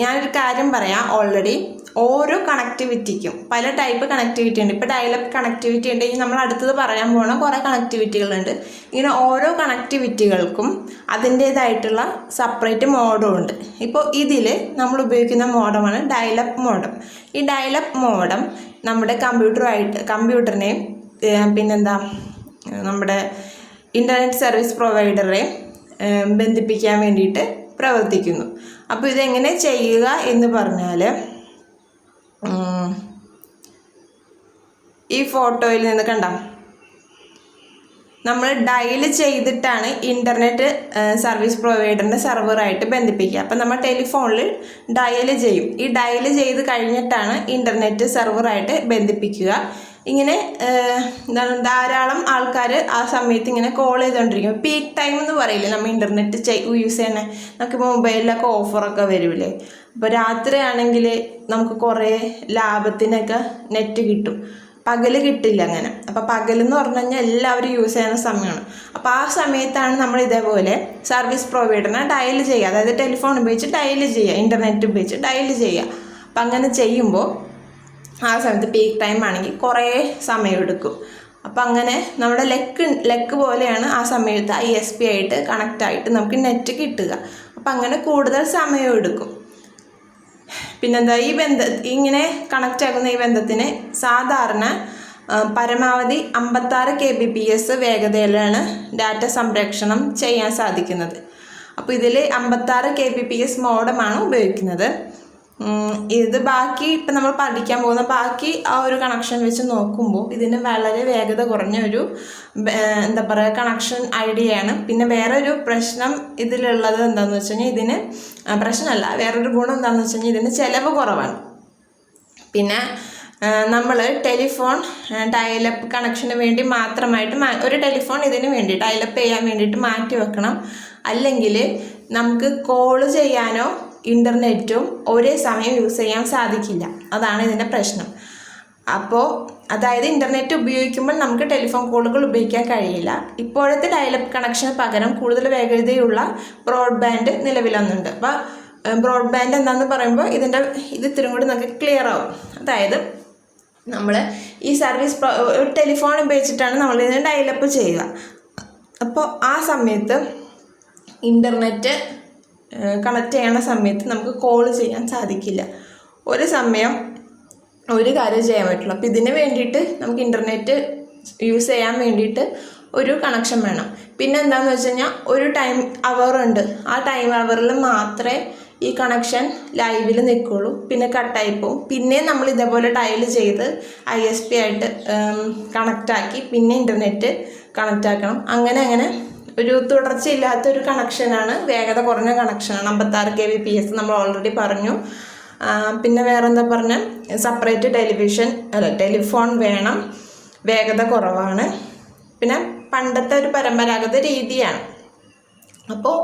ഞാനൊരു കാര്യം പറയാം, ഓൾറെഡി ഓരോ കണക്ടിവിറ്റിക്കും പല ടൈപ്പ് കണക്ടിവിറ്റി ഉണ്ട്. ഇപ്പോൾ ഡയലപ്പ് കണക്ടിവിറ്റി ഉണ്ടെങ്കിൽ നമ്മൾ അടുത്തത് പറയാൻ പോകുന്ന കുറേ കണക്ടിവിറ്റികളുണ്ട്. ഇങ്ങനെ ഓരോ കണക്ടിവിറ്റികൾക്കും അതിൻ്റേതായിട്ടുള്ള സെപ്പറേറ്റ് മോഡും ഉണ്ട്. ഇപ്പോൾ ഇതിൽ നമ്മൾ ഉപയോഗിക്കുന്ന മോഡമാണ് ഡയലപ്പ് മോഡം. ഈ ഡയലപ്പ് മോഡം നമ്മുടെ കമ്പ്യൂട്ടറിനെയും പിന്നെന്താ നമ്മുടെ ഇൻ്റർനെറ്റ് സർവീസ് പ്രൊവൈഡറെ ബന്ധിപ്പിക്കാൻ വേണ്ടിയിട്ട് പ്രവർത്തിക്കുന്നു. അപ്പോൾ ഇതെങ്ങനെ ചെയ്യുക എന്ന് പറഞ്ഞാൽ ഈ ഫോട്ടോയിൽ നിന്ന് കണ്ട നമ്മൾ ഡയൽ ചെയ്തിട്ടാണ് ഇൻ്റർനെറ്റ് സർവീസ് പ്രൊവൈഡറിൻ്റെ സർവറായിട്ട് ബന്ധിപ്പിക്കുക. അപ്പം നമ്മൾ ടെലിഫോണിൽ ഡയൽ ചെയ്യും. ഈ ഡയൽ ചെയ്ത് കഴിഞ്ഞിട്ടാണ് ഇൻ്റർനെറ്റ് സർവറായിട്ട് ബന്ധിപ്പിക്കുക. ഇങ്ങനെ എന്താണ് ധാരാളം ആൾക്കാർ ആ സമയത്ത് ഇങ്ങനെ കോൾ ചെയ്തുകൊണ്ടിരിക്കും. പീക്ക് ടൈം എന്ന് പറയില്ലേ, നമ്മൾ ഇൻ്റർനെറ്റ് യൂസ് ചെയ്യണേ, നമുക്കിപ്പോൾ മൊബൈലിലൊക്കെ ഓഫറൊക്കെ വരില്ലേ. അപ്പോൾ രാത്രി ആണെങ്കിൽ നമുക്ക് കുറേ ലാഭത്തിനൊക്കെ നെറ്റ് കിട്ടും, പകൽ കിട്ടില്ല അങ്ങനെ. അപ്പോൾ പകലെന്ന് പറഞ്ഞു കഴിഞ്ഞാൽ എല്ലാവരും യൂസ് ചെയ്യുന്ന സമയമാണ്. അപ്പോൾ ആ സമയത്താണ് നമ്മൾ ഇതേപോലെ സർവീസ് പ്രൊവൈഡറിനെ ഡയൽ ചെയ്യുക, അതായത് ടെലിഫോൺ ഉപയോഗിച്ച് ഡയൽ ചെയ്യുക, ഇൻ്റർനെറ്റ് ഉപയോഗിച്ച് ഡയൽ ചെയ്യുക. അപ്പം അങ്ങനെ ചെയ്യുമ്പോൾ ആ സമയത്ത് പീക്ക് ടൈം ആണെങ്കിൽ കുറേ സമയമെടുക്കും. അപ്പം അങ്ങനെ നമ്മുടെ ലെക്ക് പോലെയാണ് ആ സമയത്ത് ISP ആയിട്ട് കണക്റ്റായിട്ട് നമുക്ക് നെറ്റ് കിട്ടുക. അപ്പം അങ്ങനെ കൂടുതൽ സമയം എടുക്കും. പിന്നെന്താ ഇങ്ങനെ കണക്റ്റ് ആകുന്ന ഈ ബന്ധത്തിന് സാധാരണ പരമാവധി 56 kbps വേഗതയിലാണ് ഡാറ്റ സംപ്രേഷണം ചെയ്യാൻ സാധിക്കുന്നത്. അപ്പോൾ ഇതിൽ 56 kbps മോഡമാണ് ഉപയോഗിക്കുന്നത്. ഇത് ബാക്കി ഇപ്പം നമ്മൾ പഠിക്കാൻ പോകുന്ന ബാക്കി ആ ഒരു കണക്ഷൻ വെച്ച് നോക്കുമ്പോൾ ഇതിന് വളരെ വേഗത കുറഞ്ഞ ഒരു എന്താ പറയുക കണക്ഷൻ ഐഡിയയാണ്. പിന്നെ വേറൊരു പ്രശ്നം ഇതിലുള്ളത് എന്താണെന്ന് വെച്ച് കഴിഞ്ഞാൽ ഇതിന് പ്രശ്നമല്ല, വേറൊരു ഗുണം എന്താണെന്ന് വെച്ച് കഴിഞ്ഞാൽ ഇതിന് ചിലവ് കുറവാണ്. പിന്നെ നമ്മൾ ടെലിഫോൺ ഡയലപ്പ് കണക്ഷന് വേണ്ടി മാത്രമായിട്ട് ഒരു ടെലിഫോൺ ഇതിന് വേണ്ടി ഡയലപ്പ് ചെയ്യാൻ വേണ്ടിയിട്ട് മാറ്റി വെക്കണം. അല്ലെങ്കിൽ നമുക്ക് കോള് ചെയ്യാനോ ഇൻ്റർനെറ്റും ഒരേ സമയം യൂസ് ചെയ്യാൻ സാധിക്കില്ല. അതാണ് ഇതിൻ്റെ പ്രശ്നം. അപ്പോൾ അതായത് ഇൻ്റർനെറ്റ് ഉപയോഗിക്കുമ്പോൾ നമുക്ക് ടെലിഫോൺ കോളുകൾ ഉപയോഗിക്കാൻ കഴിയില്ല. ഇപ്പോഴത്തെ ഡയലപ്പ് കണക്ഷന് പകരം കൂടുതൽ വേഗതയുള്ള ബ്രോഡ്ബാൻഡ് നിലവിൽ വന്നിട്ടുണ്ട്. അപ്പോൾ ബ്രോഡ്ബാൻഡ് എന്താണെന്ന് പറയുമ്പോൾ ഇത് ഇത്തിരി കൂടി നമുക്ക് ക്ലിയർ ആവും. അതായത് നമ്മൾ ഈ സർവീസ് ഒരു ടെലിഫോൺ ഉപയോഗിച്ചിട്ടാണ് നമ്മൾ ഇതിനെ ഡയലപ്പ് ചെയ്യുക. അപ്പോൾ ആ സമയത്ത് ഇൻ്റർനെറ്റ് കണക്ട് ചെയ്യണ സമയത്ത് നമുക്ക് കോൾ ചെയ്യാൻ സാധിക്കില്ല. ഒരു സമയം ഒരു കാര്യം ചെയ്യാൻ പറ്റുള്ളൂ. അപ്പോൾ ഇതിന് വേണ്ടിയിട്ട് നമുക്ക് ഇൻ്റർനെറ്റ് യൂസ് ചെയ്യാൻ വേണ്ടിയിട്ട് ഒരു കണക്ഷൻ വേണം. പിന്നെ എന്താണെന്ന് വെച്ച് കഴിഞ്ഞാൽ ഒരു ടൈം അവറുണ്ട്. ആ ടൈം അവറിൽ മാത്രമേ ഈ കണക്ഷൻ ലൈവിൽ നിൽക്കുള്ളൂ. പിന്നെ കട്ടായിപ്പോവും. പിന്നെ നമ്മൾ ഇതേപോലെ ഡയൽ ചെയ്ത് ISP ആയിട്ട് കണക്റ്റാക്കി പിന്നെ ഇൻ്റർനെറ്റ് കണക്റ്റ് ആക്കണം. അങ്ങനെ ഒരു തുടർച്ചയില്ലാത്തൊരു കണക്ഷനാണ്, വേഗത കുറഞ്ഞ കണക്ഷനാണ്. 56 kbps നമ്മൾ ഓൾറെഡി പറഞ്ഞു. പിന്നെ വേറെന്താ പറഞ്ഞാൽ സെപ്പറേറ്റ് ടെലിഫോൺ വേണം, വേഗത കുറവാണ്. പിന്നെ പണ്ടത്തെ ഒരു പരമ്പരാഗത രീതിയാണ്. അപ്പോൾ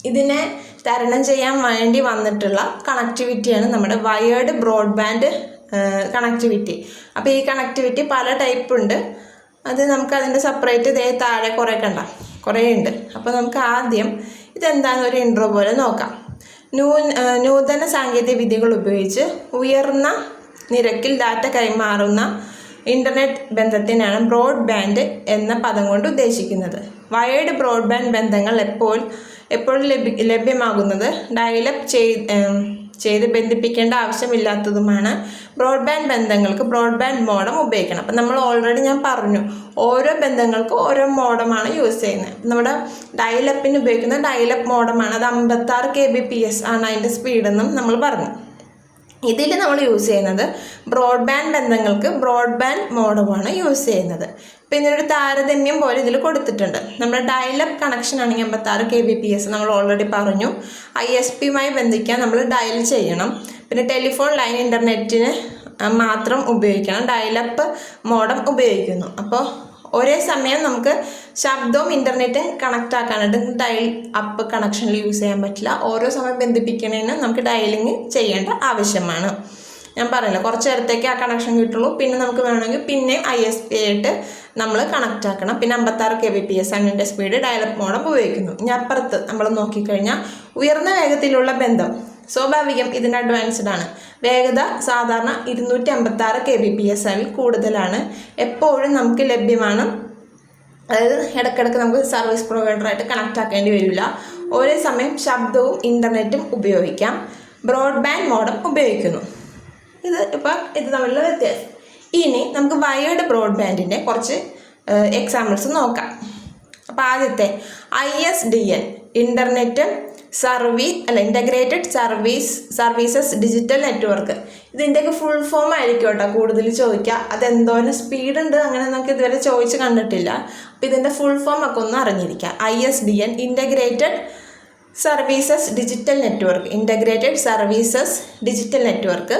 ഇതിനെ തരണം ചെയ്യാൻ വേണ്ടി വന്നിട്ടുള്ള കണക്ടിവിറ്റിയാണ് നമ്മുടെ വയേർഡ് ബ്രോഡ്ബാൻഡ് കണക്ടിവിറ്റി. അപ്പോൾ ഈ കണക്ടിവിറ്റി പല ടൈപ്പ് ഉണ്ട്. അത് നമുക്ക് അതിൻ്റെ സെപ്പറേറ്റ് ഇതേ താഴെ കുറേ ഉണ്ട്. അപ്പോൾ നമുക്ക് ആദ്യം ഇതെന്താണെന്ന് ഒരു ഇൻട്രോ പോലെ നോക്കാം. നൂതന സാങ്കേതിക വിദ്യകൾ ഉപയോഗിച്ച് ഉയർന്ന നിരക്കിൽ ഡാറ്റ കൈമാറുന്ന ഇൻ്റർനെറ്റ് ബന്ധത്തിനാണ് ബ്രോഡ്ബാൻഡ് എന്ന പദം കൊണ്ട് ഉദ്ദേശിക്കുന്നത്. വയേർഡ് ബ്രോഡ്ബാൻഡ് ബന്ധങ്ങൾ എപ്പോഴും ലഭ്യമാകുന്നത് ഡയലപ്പ് ചെയ്ത് ബന്ധിപ്പിക്കേണ്ട ആവശ്യമില്ലാത്തതുമാണ്. ബ്രോഡ്ബാൻഡ് ബന്ധങ്ങൾക്ക് ബ്രോഡ്ബാൻഡ് മോഡം ഉപയോഗിക്കണം. അപ്പം നമ്മൾ ഓൾറെഡി ഞാൻ പറഞ്ഞു, ഓരോ ബന്ധങ്ങൾക്കും ഓരോ മോഡമാണ് യൂസ് ചെയ്യുന്നത്. നമ്മുടെ ഡയലപ്പിന് ഉപയോഗിക്കുന്ന ഡയലപ്പ് മോഡമാണ്. അത് 56 kbps ആണ് അതിൻ്റെ സ്പീഡെന്നും നമ്മൾ പറഞ്ഞു. ഇതിൽ നമ്മൾ യൂസ് ചെയ്യുന്നത് ബ്രോഡ്ബാൻഡ് ബന്ധങ്ങൾക്ക് ബ്രോഡ്ബാൻഡ് മോഡമാണ് യൂസ് ചെയ്യുന്നത്. അപ്പോൾ ഇതിനൊരു താരതമ്യം പോലെ ഇതിൽ കൊടുത്തിട്ടുണ്ട്. നമ്മുടെ ഡയലപ്പ് കണക്ഷൻ ആണെങ്കിൽ 56 kbps നമ്മൾ ഓൾറെഡി പറഞ്ഞു. ISPയുമായി ബന്ധിക്കാൻ നമ്മൾ ഡയൽ ചെയ്യണം. പിന്നെ ടെലിഫോൺ ലൈൻ ഇൻ്റർനെറ്റിന് മാത്രം ഉപയോഗിക്കണം. ഡയലപ്പ് മോഡം ഉപയോഗിക്കുന്നു. അപ്പോൾ ഒരേ സമയം നമുക്ക് ശബ്ദവും ഇൻ്റർനെറ്റും കണക്റ്റ് ആക്കാനായിട്ട് ഡയൽ അപ്പ് കണക്ഷനിൽ യൂസ് ചെയ്യാൻ പറ്റില്ല. ഓരോ സമയം ബന്ധിപ്പിക്കണതിന് നമുക്ക് ഡയലിങ് ചെയ്യേണ്ട ആവശ്യമാണ്. ഞാൻ പറയില്ല, കുറച്ച് നേരത്തേക്ക് ആ കണക്ഷൻ കിട്ടുള്ളൂ. പിന്നെ നമുക്ക് വേണമെങ്കിൽ പിന്നെയും ISP ആയിട്ട് നമ്മൾ കണക്റ്റ് ആക്കണം. പിന്നെ 56 kbps ആണ് ഇതിൻ്റെ സ്പീഡ്. ഡയലപ്പ് മോഡം ഉപയോഗിക്കുന്നു. ഇനി അപ്പുറത്ത് നമ്മൾ നോക്കിക്കഴിഞ്ഞാൽ ഉയർന്ന വേഗത്തിലുള്ള ബന്ധം സ്വാഭാവികം ഇതിന് അഡ്വാൻസ്ഡ് ആണ്. വേഗത സാധാരണ 256 kbps കൂടുതലാണ്. എപ്പോഴും നമുക്ക് ലഭ്യമാണ്. അതായത് ഇടയ്ക്കിടയ്ക്ക് നമുക്ക് സർവീസ് പ്രൊവൈഡറായിട്ട് കണക്റ്റ് ആക്കേണ്ടി വരില്ല. ഒരേ സമയം ശബ്ദവും ഇൻ്റർനെറ്റും ഉപയോഗിക്കാം. ബ്രോഡ്ബാൻഡ് മോഡം ഉപയോഗിക്കുന്നു. ഇത് തമ്മിലുള്ള വ്യത്യാസം. ഇനി നമുക്ക് വയേർഡ് ബ്രോഡ്ബാൻഡിൻ്റെ കുറച്ച് എക്സാമ്പിൾസ് നോക്കാം. അപ്പോൾ ആദ്യത്തെ ISDN integrated services digital network. ഇതിൻ്റെയൊക്കെ ഫുൾ ഫോം ആയിരിക്കും കേട്ടോ കൂടുതൽ ചോദിക്കുക. അതെന്തോരം സ്പീഡ് ഉണ്ട് അങ്ങനെ നമുക്ക് ഇതുവരെ ചോദിച്ച് കണ്ടിട്ടില്ല. അപ്പോൾ ഇതിൻ്റെ ഫുൾ ഫോം ഒക്കെ ഒന്ന് അറിഞ്ഞിരിക്കുക. ISDN integrated services digital network.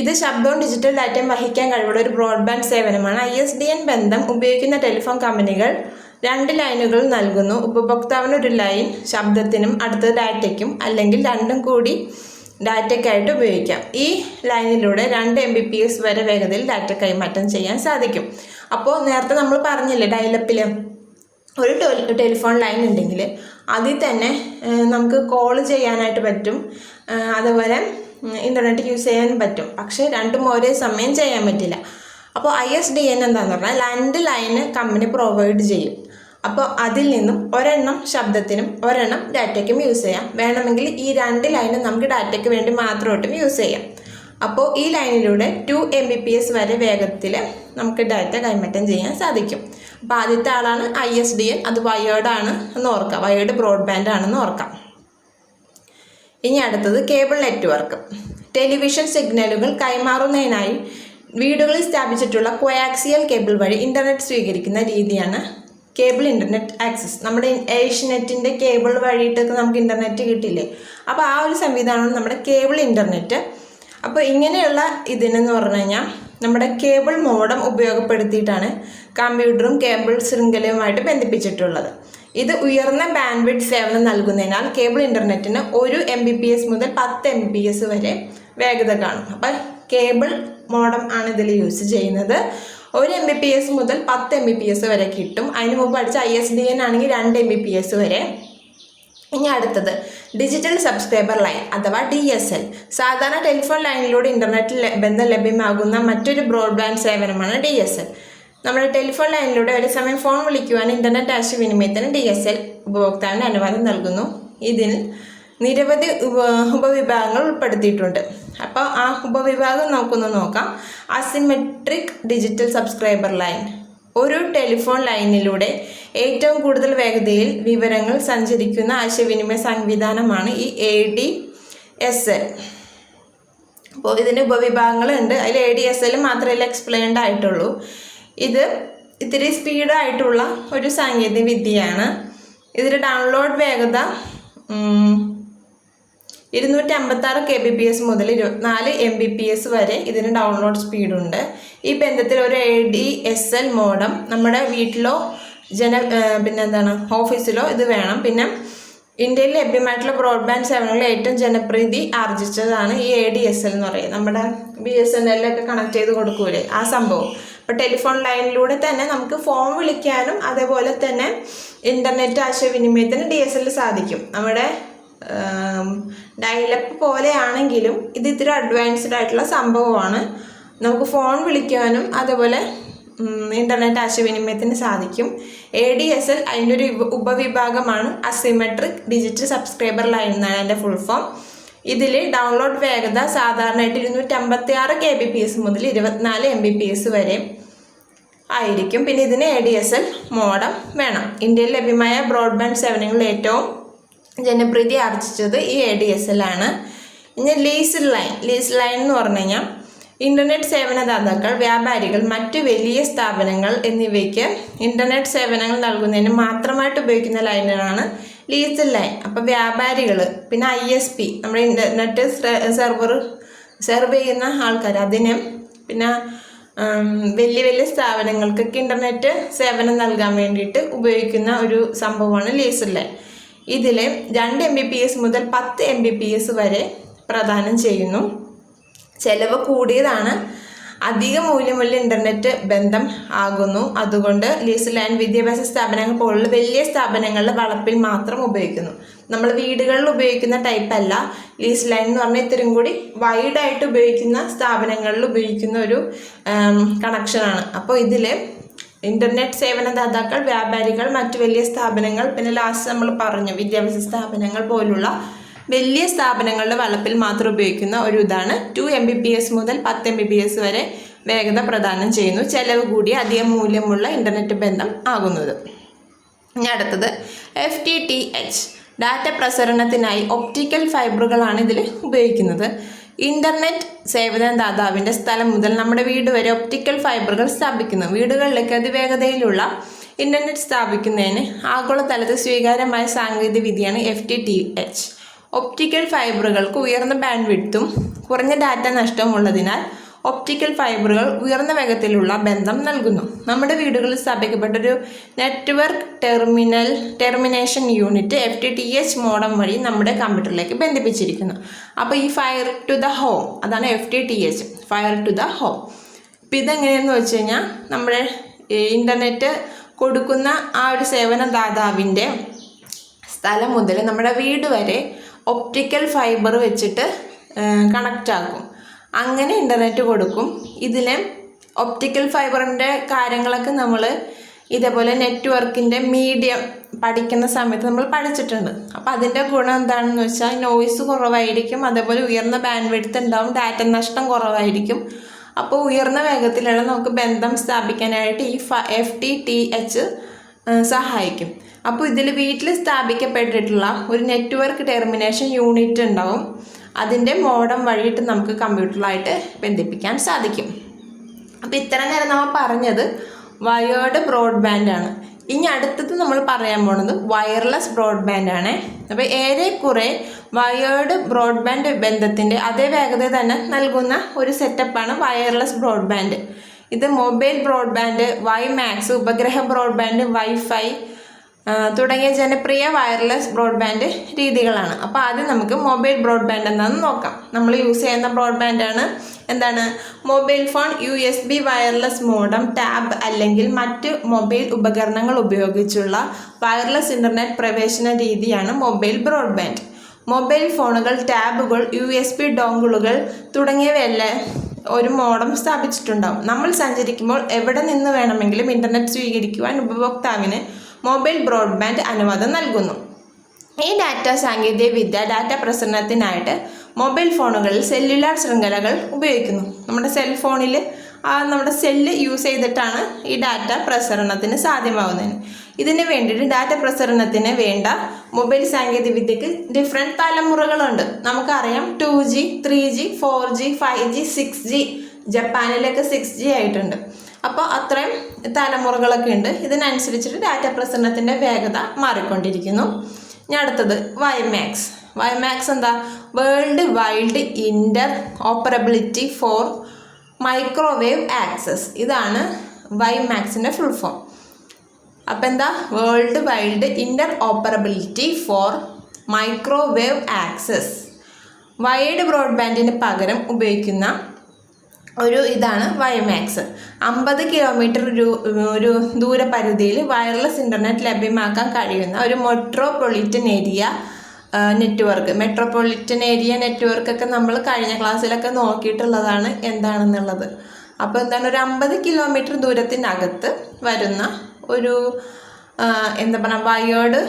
ഇത് ശബ്ദവും ഡിജിറ്റൽ ഡാറ്റയും വഹിക്കാൻ കഴിവുള്ള ഒരു ബ്രോഡ്ബാൻഡ് സേവനമാണ്. ISDN ബന്ധം ഉപയോഗിക്കുന്ന ടെലിഫോൺ കമ്പനികൾ 2 ലൈനുകൾ നൽകുന്നു. ഉപഭോക്താവിന് ഒരു ലൈൻ ശബ്ദത്തിനും അടുത്തത് ഡാറ്റയ്ക്കും, അല്ലെങ്കിൽ രണ്ടും കൂടി ഡാറ്റയ്ക്കായിട്ട് ഉപയോഗിക്കാം. ഈ ലൈനിലൂടെ 2 Mbps വരെ വേഗതയിൽ ഡാറ്റ കൈമാറ്റം ചെയ്യാൻ സാധിക്കും. അപ്പോൾ നേരത്തെ നമ്മൾ പറഞ്ഞില്ലേ, ഡയലപ്പിൽ ഒരു ടെലിഫോൺ ലൈൻ ഉണ്ടെങ്കിൽ അതിൽ തന്നെ നമുക്ക് കോൾ ചെയ്യാനായിട്ട് പറ്റും, അതുപോലെ ഇൻ്റർനെറ്റ് യൂസ് ചെയ്യാൻ പറ്റും. പക്ഷേ രണ്ടും ഒരേ സമയം ചെയ്യാൻ പറ്റില്ല. അപ്പോൾ ISDN എന്താണെന്ന് പറഞ്ഞാൽ 2 ലൈന് കമ്പനി പ്രൊവൈഡ് ചെയ്യും. അപ്പോൾ അതിൽ നിന്നും ഒരെണ്ണം ശബ്ദത്തിനും ഒരെണ്ണം ഡാറ്റയ്ക്കും യൂസ് ചെയ്യാം. വേണമെങ്കിൽ ഈ 2 ലൈനും നമുക്ക് ഡാറ്റയ്ക്ക് വേണ്ടി മാത്രമായിട്ടും യൂസ് ചെയ്യാം. അപ്പോൾ ഈ ലൈനിലൂടെ 2 Mbps വരെ വേഗത്തിൽ നമുക്ക് ഡാറ്റ കൈമാറ്റം ചെയ്യാൻ സാധിക്കും. അപ്പോൾ ആദ്യത്തെ ആളാണ് ISDN. അത് വയേർഡാണ് എന്ന് ഓർക്കാം, വയേർഡ് ബ്രോഡ്ബാൻഡ് ആണെന്ന് ഓർക്കാം. ഇനി അടുത്തത് കേബിൾ നെറ്റ്വർക്ക്. ടെലിവിഷൻ സിഗ്നലുകൾ കൈമാറുന്നതിനായി വീടുകളിൽ സ്ഥാപിച്ചിട്ടുള്ള കോയാക്സിയൽ കേബിൾ വഴി ഇൻ്റർനെറ്റ് സ്വീകരിക്കുന്ന രീതിയാണ് കേബിൾ ഇൻ്റർനെറ്റ് ആക്സസ്. നമ്മുടെ ഏഷ്യനെറ്റിൻ്റെ കേബിൾ വഴിയിട്ടൊക്കെ നമുക്ക് ഇൻ്റർനെറ്റ് കിട്ടില്ലേ, അപ്പോൾ ആ ഒരു സംവിധാനമാണ് നമ്മുടെ കേബിൾ ഇൻ്റർനെറ്റ്. അപ്പോൾ ഇങ്ങനെയുള്ള ഇതിനെന്ന് പറഞ്ഞു കഴിഞ്ഞാൽ നമ്മുടെ കേബിൾ മോഡം ഉപയോഗപ്പെടുത്തിയിട്ടാണ് കമ്പ്യൂട്ടറും കേബിൾ ശൃംഖലയുമായിട്ട് ബന്ധിപ്പിച്ചിട്ടുള്ളത്. ഇത് ഉയർന്ന ബാൻഡ്വിഡ്ത്ത് സേവനം നൽകുന്നതിനാൽ കേബിൾ ഇൻ്റർനെറ്റിന് 1 Mbps മുതൽ 10 Mbps വരെ വേഗത കാണും. അപ്പം കേബിൾ മോഡം ആണ് ഇതിൽ യൂസ് ചെയ്യുന്നത്. 1 Mbps മുതൽ 10 Mbps വരെ കിട്ടും. അതിന് മുമ്പ് അടിച്ച ISDN ആണെങ്കിൽ 2 Mbps വരെ. ഇനി അടുത്തത് ഡിജിറ്റൽ സബ്സ്ക്രൈബർ ലൈൻ അഥവാ DSL. സാധാരണ ടെലിഫോൺ ലൈനിലൂടെ ഇൻ്റർനെറ്റിൽ ബന്ധം ലഭ്യമാകുന്ന മറ്റൊരു ബ്രോഡ്ബാൻഡ് സേവനമാണ് DSL. നമ്മുടെ ടെലിഫോൺ ലൈനിലൂടെ ഒരു സമയം ഫോൺ വിളിക്കുവാനും ഇൻ്റർനെറ്റ് ആശയവിനിമയത്തിന് DSL ഉപഭോക്താവിന് അനുവാദം നൽകുന്നു. ഇതിൽ നിരവധി ഉപവിഭാഗങ്ങൾ ഉൾപ്പെടുത്തിയിട്ടുണ്ട്. അപ്പോൾ ആ ഉപവിഭാഗം നമുക്കൊന്ന് നോക്കാം. Asymmetric digital subscriber line. ഒരു ടെലിഫോൺ ലൈനിലൂടെ ഏറ്റവും കൂടുതൽ വേഗതയിൽ വിവരങ്ങൾ സഞ്ചരിക്കുന്ന ആശയവിനിമയ സംവിധാനമാണ് ഈ ADSL. അപ്പോൾ ഇതിന് ഉപവിഭാഗങ്ങളുണ്ട്. അതിൽ ADSL മാത്രമേ എക്സ്പ്ലെയിൻഡ് ആയിട്ടുള്ളൂ. ഇത് ഇത്തിരി സ്പീഡായിട്ടുള്ള ഒരു സാങ്കേതിക വിദ്യയാണ്. ഇതിൻ്റെ ഡൗൺലോഡ് വേഗത 256 kbps മുതൽ 24 Mbps വരെ ഇതിന് ഡൗൺലോഡ് സ്പീഡുണ്ട്. ഈ ബന്ധത്തിൽ ഒരു ADSL മോഡം നമ്മുടെ വീട്ടിലോ ഓഫീസിലോ ഇത് വേണം. പിന്നെ ഇന്ത്യയിൽ ലഭ്യമായിട്ടുള്ള ബ്രോഡ്ബാൻഡ് സേവനങ്ങളിൽ ഏറ്റവും ജനപ്രീതി ആർജിച്ചതാണ് ഈ ADSL എന്ന് പറയുന്നത്. നമ്മുടെ BSNL ഒക്കെ കണക്ട് ചെയ്ത് കൊടുക്കൂലേ, ആ സംഭവം. അപ്പോൾ ടെലിഫോൺ ലൈനിലൂടെ തന്നെ നമുക്ക് ഫോൺ വിളിക്കാനും അതേപോലെ തന്നെ ഇൻ്റർനെറ്റ് ആശയവിനിമയത്തിന് DSL സാധിക്കും. നമ്മുടെ ഡയലപ്പ് പോലെയാണെങ്കിലും ഇത് ഇത്തിരി അഡ്വാൻസ്ഡ് ആയിട്ടുള്ള സംഭവമാണ്. നമുക്ക് ഫോൺ വിളിക്കാനും അതേപോലെ ഇൻ്റർനെറ്റ് ആശയവിനിമയത്തിന് സാധിക്കും. ADSL അതിൻ്റെ ഒരു ഉപവിഭാഗമാണ് അസിമെട്രിക് ഡിജിറ്റൽ സബ്സ്ക്രൈബർ ലൈൻ എന്നാണ് അതിൻ്റെ ഫുൾ ഫോം. ഇതിൽ ഡൗൺലോഡ് വേഗത സാധാരണയായിട്ട് 256 kbps മുതൽ 24 Mbps വരെ ആയിരിക്കും. പിന്നെ ഇതിന് ADSL മോഡം വേണം. ഇന്ത്യയിൽ ലഭ്യമായ ബ്രോഡ്ബാൻഡ് സേവനങ്ങളിൽ ഏറ്റവും ജനപ്രീതി ആർജിച്ചത് ഈ ADSL ആണ്. ഇനി ലീസ് ലൈൻ എന്ന് പറഞ്ഞു കഴിഞ്ഞാൽ ഇൻ്റർനെറ്റ് സേവനദാതാക്കൾ, വ്യാപാരികൾ, മറ്റ് വലിയ സ്ഥാപനങ്ങൾ എന്നിവയ്ക്ക് ഇൻ്റർനെറ്റ് സേവനങ്ങൾ നൽകുന്നതിന് മാത്രമായിട്ട് ഉപയോഗിക്കുന്ന ലൈനുകളാണ് ലീസ് ലൈൻ. അപ്പോൾ വ്യാപാരികൾ, പിന്നെ ISP നമ്മുടെ ഇൻ്റർനെറ്റ് സെർവ് ചെയ്യുന്ന ആൾക്കാർ, അതിന് പിന്നെ വലിയ വലിയ സ്ഥാപനങ്ങൾക്കൊക്കെ ഇൻ്റർനെറ്റ് സേവനം നൽകാൻ വേണ്ടിയിട്ട് ഉപയോഗിക്കുന്ന ഒരു സംഭവമാണ് ലീസ് ലൈൻ. ഇതിൽ 2 Mbps മുതൽ 10 Mbps വരെ പ്രദാനം ചെയ്യുന്നു. ചെലവ് കൂടിയതാണ്. അധിക മൂല്യമുള്ള ഇൻ്റർനെറ്റ് ബന്ധം ആകുന്നു. അതുകൊണ്ട് ലീസ് ലൈൻ വിദ്യാഭ്യാസ സ്ഥാപനങ്ങൾ പോലുള്ള വലിയ സ്ഥാപനങ്ങളിൽ വളപ്പിൽ മാത്രം ഉപയോഗിക്കുന്നു. നമ്മൾ വീടുകളിൽ ഉപയോഗിക്കുന്ന ടൈപ്പല്ല ലീസ് ലൈൻ എന്ന് പറഞ്ഞാൽ ഇത്രയും കൂടി വൈഡായിട്ട് ഉപയോഗിക്കുന്ന സ്ഥാപനങ്ങളിൽ ഉപയോഗിക്കുന്ന ഒരു കണക്ഷനാണ്. അപ്പോൾ ഇതിൽ ഇൻ്റർനെറ്റ് സേവനദാതാക്കൾ, വ്യാപാരികൾ, മറ്റു വലിയ സ്ഥാപനങ്ങൾ, പിന്നെ ലാസ്റ്റ് നമ്മൾ പറഞ്ഞു വിദ്യാഭ്യാസ സ്ഥാപനങ്ങൾ പോലുള്ള വലിയ സ്ഥാപനങ്ങളുടെ വളപ്പിൽ മാത്രം ഉപയോഗിക്കുന്ന ഒരു ഇതാണ് 2 Mbps മുതൽ 10 Mbps വരെ വേഗത പ്രദാനം ചെയ്യുന്നു. ചെലവ് കൂടിയ അധികം മൂല്യമുള്ള ഇൻ്റർനെറ്റ് ബന്ധം ആകുന്നത്. ഇനി അടുത്തത് FTTH. ഡാറ്റ പ്രസരണത്തിനായി ഒപ്റ്റിക്കൽ ഫൈബറുകളാണ് ഇതിൽ ഉപയോഗിക്കുന്നത്. ഇൻ്റർനെറ്റ് സേവനദാതാവിൻ്റെ സ്ഥലം മുതൽ നമ്മുടെ വീട് വരെ ഒപ്റ്റിക്കൽ ഫൈബറുകൾ സ്ഥാപിക്കുന്നു. വീടുകളിലേക്ക് അതിവേഗതയിലുള്ള ഇൻ്റർനെറ്റ് സ്ഥാപിക്കുന്നതിന് ആഗോളതലത്തിൽ സ്വീകാര്യമായ സാങ്കേതിക വിദ്യയാണ് FTTH. ഒപ്റ്റിക്കൽ ഫൈബറുകൾക്ക് ഉയർന്ന ബാൻഡ്വിഡ്ത്തും കുറഞ്ഞ ഡാറ്റ നഷ്ടവും ഉള്ളതിനാൽ ഒപ്റ്റിക്കൽ ഫൈബറുകൾ ഉയർന്ന വേഗത്തിലുള്ള ബന്ധം നൽകുന്നു. നമ്മുടെ വീടുകളിൽ സ്ഥാപിക്കപ്പെട്ടൊരു network termination unit FTTH modem വഴി നമ്മുടെ കമ്പ്യൂട്ടറിലേക്ക് ബന്ധിപ്പിച്ചിരിക്കുന്നു. അപ്പോൾ ഈ ഫയർ ടു ദ ഹോം അതാണ് FTTH, fibre to the home. ഇപ്പം ഇതെങ്ങനെയെന്ന് വെച്ച് കഴിഞ്ഞാൽ നമ്മുടെ ഇൻ്റർനെറ്റ് കൊടുക്കുന്ന ആ ഒരു സേവനദാതാവിൻ്റെ സ്ഥലം മുതൽ നമ്മുടെ വീട് വരെ ഒപ്റ്റിക്കൽ ഫൈബർ വെച്ചിട്ട് കണക്റ്റ് ആക്കും. അങ്ങനെ ഇൻ്റർനെറ്റ് കൊടുക്കും. ഇതിലെ ഒപ്റ്റിക്കൽ ഫൈബറിൻ്റെ കാര്യങ്ങളൊക്കെ നമ്മൾ ഇതേപോലെ നെറ്റ്വർക്കിൻ്റെ മീഡിയം പഠിക്കുന്ന സമയത്ത് നമ്മൾ പഠിച്ചിട്ടുണ്ട്. അപ്പോൾ അതിൻ്റെ ഗുണം എന്താണെന്ന് വെച്ചാൽ നോയ്സ് കുറവായിരിക്കും, അതേപോലെ ഉയർന്ന ബാൻഡ്വിഡ്ത്ത് ഉണ്ടാവും, ഡാറ്റ നഷ്ടം കുറവായിരിക്കും. അപ്പോൾ ഉയർന്ന വേഗത്തിലുള്ള നമുക്ക് ബന്ധം സ്ഥാപിക്കാനായിട്ട് ഈ FTTH സഹായിക്കും. അപ്പോൾ ഇതിൽ വീട്ടിൽ സ്ഥാപിക്കപ്പെട്ടിട്ടുള്ള ഒരു നെറ്റ്വർക്ക് ടെർമിനേഷൻ യൂണിറ്റ് ഉണ്ടാവും. അതിൻ്റെ മോഡം വഴിയിട്ട് നമുക്ക് കമ്പ്യൂട്ടറിലായിട്ട് ബന്ധിപ്പിക്കാൻ സാധിക്കും. അപ്പോൾ ഇത്ര നേരം നമ്മൾ പറഞ്ഞത് വയേർഡ് ബ്രോഡ്ബാൻഡാണ്. ഇനി അടുത്തത് നമ്മൾ പറയാൻ പോണത് വയർലെസ് ബ്രോഡ്ബാൻഡാണ്. അപ്പോൾ ഏറെക്കുറെ വയേർഡ് ബ്രോഡ്ബാൻഡ് ബന്ധത്തിൻ്റെ അതേ വേഗത തന്നെ നൽകുന്ന ഒരു സെറ്റപ്പാണ് വയർലെസ് ബ്രോഡ്ബാൻഡ്. ഇത് മൊബൈൽ ബ്രോഡ്ബാൻഡ്, വൈമാക്സ്, ഉപഗ്രഹ ബ്രോഡ്ബാൻഡ്, വൈഫൈ തുടങ്ങിയ ജനപ്രിയ വയർലെസ് ബ്രോഡ്ബാൻഡ് രീതികളാണ്. അപ്പോൾ ആദ്യം നമുക്ക് മൊബൈൽ ബ്രോഡ്ബാൻഡ് എന്താണെന്ന് നോക്കാം. നമ്മൾ യൂസ് ചെയ്യുന്ന ബ്രോഡ്ബാൻഡാണ് എന്താണ്? Mobile phone, USB wireless modem, tab അല്ലെങ്കിൽ മറ്റ് മൊബൈൽ ഉപകരണങ്ങൾ ഉപയോഗിച്ചുള്ള വയർലെസ് ഇൻ്റർനെറ്റ് പ്രവേശന രീതിയാണ് മൊബൈൽ ബ്രോഡ്ബാൻഡ്. മൊബൈൽ ഫോണുകൾ, ടാബുകൾ, USB ഡോങ്കിളുകൾ തുടങ്ങിയവയെല്ലാം ഒരു മോഡം സ്ഥാപിച്ചിട്ടുണ്ടാവും. നമ്മൾ സഞ്ചരിക്കുമ്പോൾ എവിടെ നിന്ന് വേണമെങ്കിലും ഇൻ്റർനെറ്റ് സ്വീകരിക്കുവാൻ ഉപഭോക്താവിന് മൊബൈൽ ബ്രോഡ്ബാൻഡ് അനുവാദം നൽകുന്നു. ഈ സാങ്കേതിക വിദ്യ ഡാറ്റ പ്രസരണത്തിനായിട്ട് മൊബൈൽ ഫോണുകളിൽ സെല്ലുലാർ ശൃംഖലകൾ ഉപയോഗിക്കുന്നു. നമ്മുടെ സെൽഫോണിൽ നമ്മുടെ സെല്ല് യൂസ് ചെയ്തിട്ടാണ് ഈ ഡാറ്റ പ്രസരണത്തിന് സാധ്യമാവുന്നത്. ഇതിന് വേണ്ടിയിട്ട് ഡാറ്റ പ്രസരണത്തിന് വേണ്ട മൊബൈൽ സാങ്കേതിക വിദ്യക്ക് ഡിഫറെൻറ്റ് തലമുറകളുണ്ട്. നമുക്കറിയാം 2G, 3G, 4G, 5G, 6G, ജപ്പാനിലൊക്കെ 6G ആയിട്ടുണ്ട്. അപ്പോൾ അത്രയും തലമുറകളൊക്കെ ഉണ്ട്. ഇതിനനുസരിച്ചിട്ട് ഡാറ്റ പ്രസരണത്തിൻ്റെ വേഗത മാറിക്കൊണ്ടിരിക്കുന്നു. ഇനി അടുത്തത് വൈമാക്സ്. വൈമാക്സ് എന്താ? World wide interoperability for microwave access. ഇതാണ് വൈമാക്സിൻ്റെ ഫുൾ ഫോം. അപ്പം എന്താ? World wide interoperability for microwave access. Wide ബ്രോഡ്ബാൻഡിന് പകരം ഉപയോഗിക്കുന്ന ഇതാണ് വൈമാക്സ്. 50 കിലോമീറ്റർ ഒരു ദൂരപരിധിയിൽ വയർലെസ് ഇൻ്റർനെറ്റ് ലഭ്യമാക്കാൻ കഴിയുന്ന ഒരു മെട്രോപൊളിറ്റൻ ഏരിയ നെറ്റ്വർക്കൊക്കെ നമ്മൾ കഴിഞ്ഞ ക്ലാസ്സിലൊക്കെ നോക്കിയിട്ടുള്ളതാണ് എന്താണെന്നുള്ളത്. അപ്പോൾ എന്താണ്? ഒരു 50 കിലോമീറ്റർ ദൂരത്തിനകത്ത് വരുന്ന ഒരു വയേർഡ്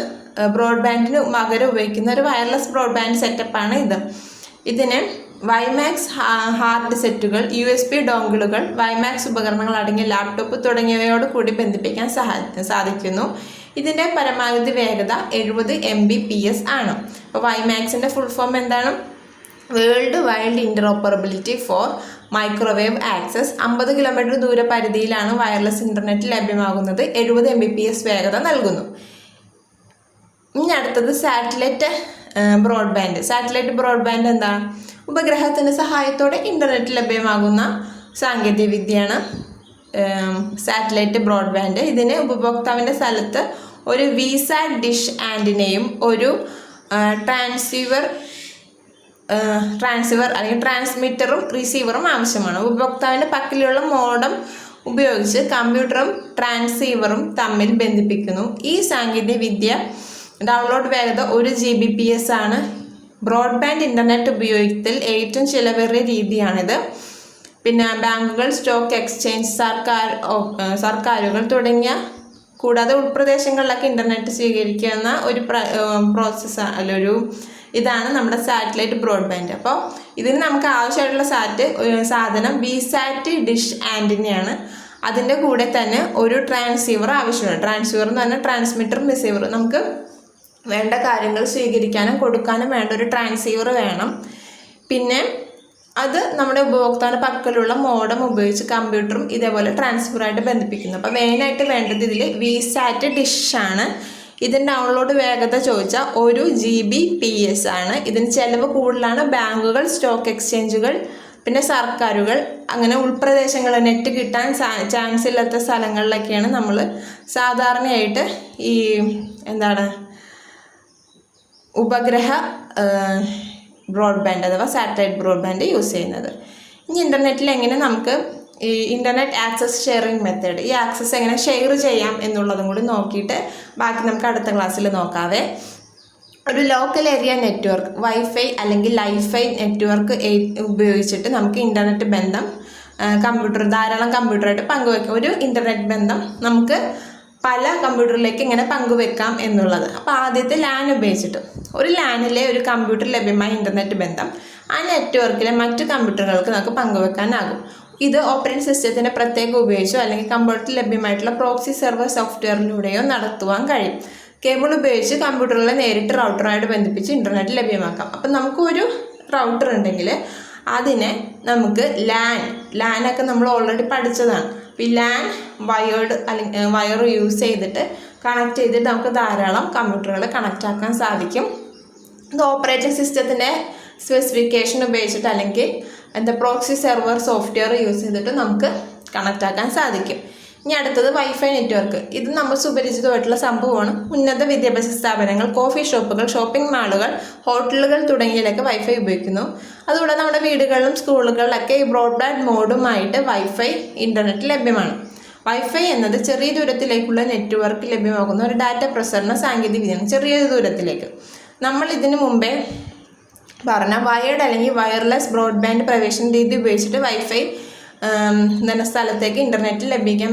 ബ്രോഡ്ബാൻഡിന് പകരം ഉപയോഗിക്കുന്ന ഒരു വയർലെസ് ബ്രോഡ്ബാൻഡ് സെറ്റപ്പാണ് ഇത്. ഇതിന് വൈമാക്സ് ഹാർഡ് സെറ്റുകൾ, USB ഡോങ്കിളുകൾ, വൈമാക്സ് ഉപകരണങ്ങൾ അടങ്ങിയ ലാപ്ടോപ്പ് തുടങ്ങിയവയോട് കൂടി ബന്ധിപ്പിക്കാൻ സാധിക്കുന്നു. ഇതിൻ്റെ പരമാവധി വേഗത 70 Mbps ആണ്. അപ്പോൾ വൈമാക്സിൻ്റെ ഫുൾ ഫോം എന്താണ്? World wide interoperability for microwave access. 50 kilometre ദൂരപരിധിയിലാണ് വയർലെസ് ഇൻ്റർനെറ്റ് ലഭ്യമാകുന്നത്. 70 Mbps വേഗത നൽകുന്നു. ഇനി അടുത്തത് സാറ്റലൈറ്റ് ബ്രോഡ്ബാൻഡ്. സാറ്റലൈറ്റ് ബ്രോഡ്ബാൻഡ് എന്താ? ഉപഗ്രഹത്തിൻ്റെ സഹായത്തോടെ ഇൻ്റർനെറ്റ് ലഭ്യമാകുന്ന സാങ്കേതിക വിദ്യയാണ് സാറ്റലൈറ്റ് ബ്രോഡ്ബാൻഡ്. ഇതിന് ഉപഭോക്താവിൻ്റെ സ്ഥലത്ത് ഒരു വിസാറ്റ് ഡിഷ് ആൻറ്റിനയും ഒരു ട്രാൻസ്സീവർ അല്ലെങ്കിൽ ട്രാൻസ്മിറ്ററും റിസീവറും ആവശ്യമാണ്. ഉപഭോക്താവിൻ്റെ പക്കലുള്ള മോഡം ഉപയോഗിച്ച് കമ്പ്യൂട്ടറും ട്രാൻസ്സീവറും തമ്മിൽ ബന്ധിപ്പിക്കുന്നു. ഈ സാങ്കേതിക വിദ്യ ഡൗൺലോഡ് വേഗത 1 Gbps ആണ്. ബ്രോഡ്ബാൻഡ് ഇൻ്റർനെറ്റ് ഉപയോഗത്തിൽ ഏറ്റവും ചിലവേറിയ രീതിയാണിത്. പിന്നെ ബാങ്കുകൾ, സ്റ്റോക്ക് എക്സ്ചേഞ്ച്, സർക്കാരുകൾ തുടങ്ങിയ കൂടാതെ ഉൾപ്രദേശങ്ങളിലൊക്കെ ഇൻ്റർനെറ്റ് സ്വീകരിക്കുന്ന ഒരു ഇതാണ് നമ്മുടെ സാറ്റലൈറ്റ് ബ്രോഡ്ബാൻഡ്. അപ്പോൾ ഇതിന് നമുക്ക് ആവശ്യമായിട്ടുള്ള സാധനം വിസാറ്റ് ഡിഷ് ആൻറ്റിനയാണ്. അതിൻ്റെ കൂടെ തന്നെ ഒരു ട്രാൻസ്സീവർ ആവശ്യമാണ്. ട്രാൻസ്സീവർ എന്ന് പറഞ്ഞാൽ ട്രാൻസ്മിറ്ററും റിസീവറും. നമുക്ക് വേണ്ട കാര്യങ്ങൾ സ്വീകരിക്കാനും കൊടുക്കാനും വേണ്ട ഒരു ട്രാൻസ്സീവർ വേണം. പിന്നെ അത് നമ്മുടെ ഉപഭോക്താവിൻ്റെ പക്കലുള്ള മോഡം ഉപയോഗിച്ച് കമ്പ്യൂട്ടറും ഇതേപോലെ ട്രാൻസ്ഫറായിട്ട് ബന്ധിപ്പിക്കുന്നു. അപ്പോൾ മെയിനായിട്ട് വേണ്ടത് ഇതിൽ വിസാറ്റ് ഡിഷാണ്. ഇതിൻ്റെ ഡൗൺലോഡ് വേഗത ചോദിച്ചാൽ 1 Gbps ആണ്. ഇതിന് ചിലവ് കൂടുതലാണ്. ബാങ്കുകൾ, സ്റ്റോക്ക് എക്സ്ചേഞ്ചുകൾ, പിന്നെ സർക്കാരുകൾ, അങ്ങനെ ഉൾപ്രദേശങ്ങൾ നെറ്റ് കിട്ടാൻ ചാൻസ് ഇല്ലാത്ത സ്ഥലങ്ങളിലൊക്കെയാണ് നമ്മൾ സാധാരണയായിട്ട് ഈ ഉപഗ്രഹ ബ്രോഡ്ബാൻഡ് അഥവാ സാറ്റലൈറ്റ് ബ്രോഡ്ബാൻഡ് യൂസ് ചെയ്യുന്നത്. ഇനി ഇൻ്റർനെറ്റിൽ എങ്ങനെ നമുക്ക് ഈ ഇൻ്റർനെറ്റ് ആക്സസ് ഷെയറിംഗ് മെത്തേഡ്, ഈ ആക്സസ് എങ്ങനെ ഷെയർ ചെയ്യാം എന്നുള്ളതും കൂടി നോക്കിയിട്ട് ബാക്കി നമുക്ക് അടുത്ത ക്ലാസ്സിൽ നോക്കാവേ. ഒരു ലോക്കൽ ഏരിയ നെറ്റ്വർക്ക്, വൈഫൈ അല്ലെങ്കിൽ ലൈഫൈ നെറ്റ്വർക്ക് ഉപയോഗിച്ചിട്ട് നമുക്ക് ഇൻ്റർനെറ്റ് ബന്ധം ധാരാളം കമ്പ്യൂട്ടറായിട്ട് പങ്കുവെക്കാം. ഒരു ഇൻ്റർനെറ്റ് ബന്ധം നമുക്ക് പല കമ്പ്യൂട്ടറിലേക്ക് ഇങ്ങനെ പങ്കുവെക്കാം എന്നുള്ളത്. അപ്പോൾ ആദ്യത്തെ ലാൻ ഉപയോഗിച്ചിട്ട് ഒരു ലാനിലെ ഒരു കമ്പ്യൂട്ടർ ലഭ്യമായ ഇൻ്റർനെറ്റ് ബന്ധം ആ നെറ്റ്വർക്കിലെ മറ്റു കമ്പ്യൂട്ടറുകൾക്ക് നമുക്ക് പങ്കുവെക്കാനാകും. ഇത് ഓപ്പറേറ്റിംഗ് സിസ്റ്റത്തിൻ്റെ പ്രത്യേകം ഉപയോഗിച്ചോ അല്ലെങ്കിൽ കമ്പ്യൂട്ടറിൽ ലഭ്യമായിട്ടുള്ള പ്രോക്സി സെർവർ സോഫ്റ്റ്വെയറിലൂടെയോ നടത്തുവാൻ കഴിയും. കേബിൾ ഉപയോഗിച്ച് കമ്പ്യൂട്ടറുകളെ നേരിട്ട് റൗട്ടറുമായിട്ട് ബന്ധിപ്പിച്ച് ഇൻ്റർനെറ്റ് ലഭ്യമാക്കാം. അപ്പം നമുക്കൊരു റൗട്ടർ ഉണ്ടെങ്കിൽ അതിനെ നമുക്ക് ലാനൊക്കെ നമ്മൾ ഓൾറെഡി പഠിച്ചതാണ്. ഈ ലാൻ വയർ യൂസ് ചെയ്തിട്ട് കണക്ട് ചെയ്തിട്ട് നമുക്ക് ധാരാളം കമ്പ്യൂട്ടറുകളെ കണക്റ്റ് ആക്കാൻ സാധിക്കും. ഇത് ഓപ്പറേറ്റിംഗ് സിസ്റ്റത്തിൻ്റെ സ്പെസിഫിക്കേഷൻ ഉപയോഗിച്ചിട്ട് അല്ലെങ്കിൽ പ്രോക്സി സെർവർ സോഫ്റ്റ്വെയർ യൂസ് ചെയ്തിട്ട് നമുക്ക് കണക്റ്റ് ആക്കാൻ സാധിക്കും. ഇനി അടുത്തത് വൈഫൈ നെറ്റ്വർക്ക്. ഇത് നമ്മൾ സുപരിചിതമായിട്ടുള്ള സംഭവമാണ്. ഉന്നത വിദ്യാഭ്യാസ സ്ഥാപനങ്ങൾ, കോഫി ഷോപ്പുകൾ, ഷോപ്പിംഗ് മാളുകൾ, ഹോട്ടലുകൾ തുടങ്ങിയതിലൊക്കെ വൈഫൈ ഉപയോഗിക്കുന്നു. അതുകൂടാതെ നമ്മുടെ വീടുകളിലും സ്കൂളുകളിലൊക്കെ ഈ ബ്രോഡ്ബാൻഡ് മോഡുമായിട്ട് വൈഫൈ ഇൻ്റർനെറ്റ് ലഭ്യമാണ്. വൈഫൈ എന്നത് ചെറിയ ദൂരത്തിലേക്കുള്ള നെറ്റ്വർക്ക് ലഭ്യമാകുന്ന ഒരു ഡാറ്റ പ്രസരണ സാങ്കേതികവിദ്യയാണ്. ചെറിയ ദൂരത്തിലേക്ക് നമ്മൾ ഇതിനു മുമ്പേ പറഞ്ഞ വയേർഡ് അല്ലെങ്കിൽ വയർലെസ് ബ്രോഡ്ബാൻഡ് പ്രവേശന രീതി ഉപയോഗിച്ചിട്ട് വൈഫൈ സ്ഥലത്തേക്ക് ഇൻ്റർനെറ്റ് ലഭിക്കാൻ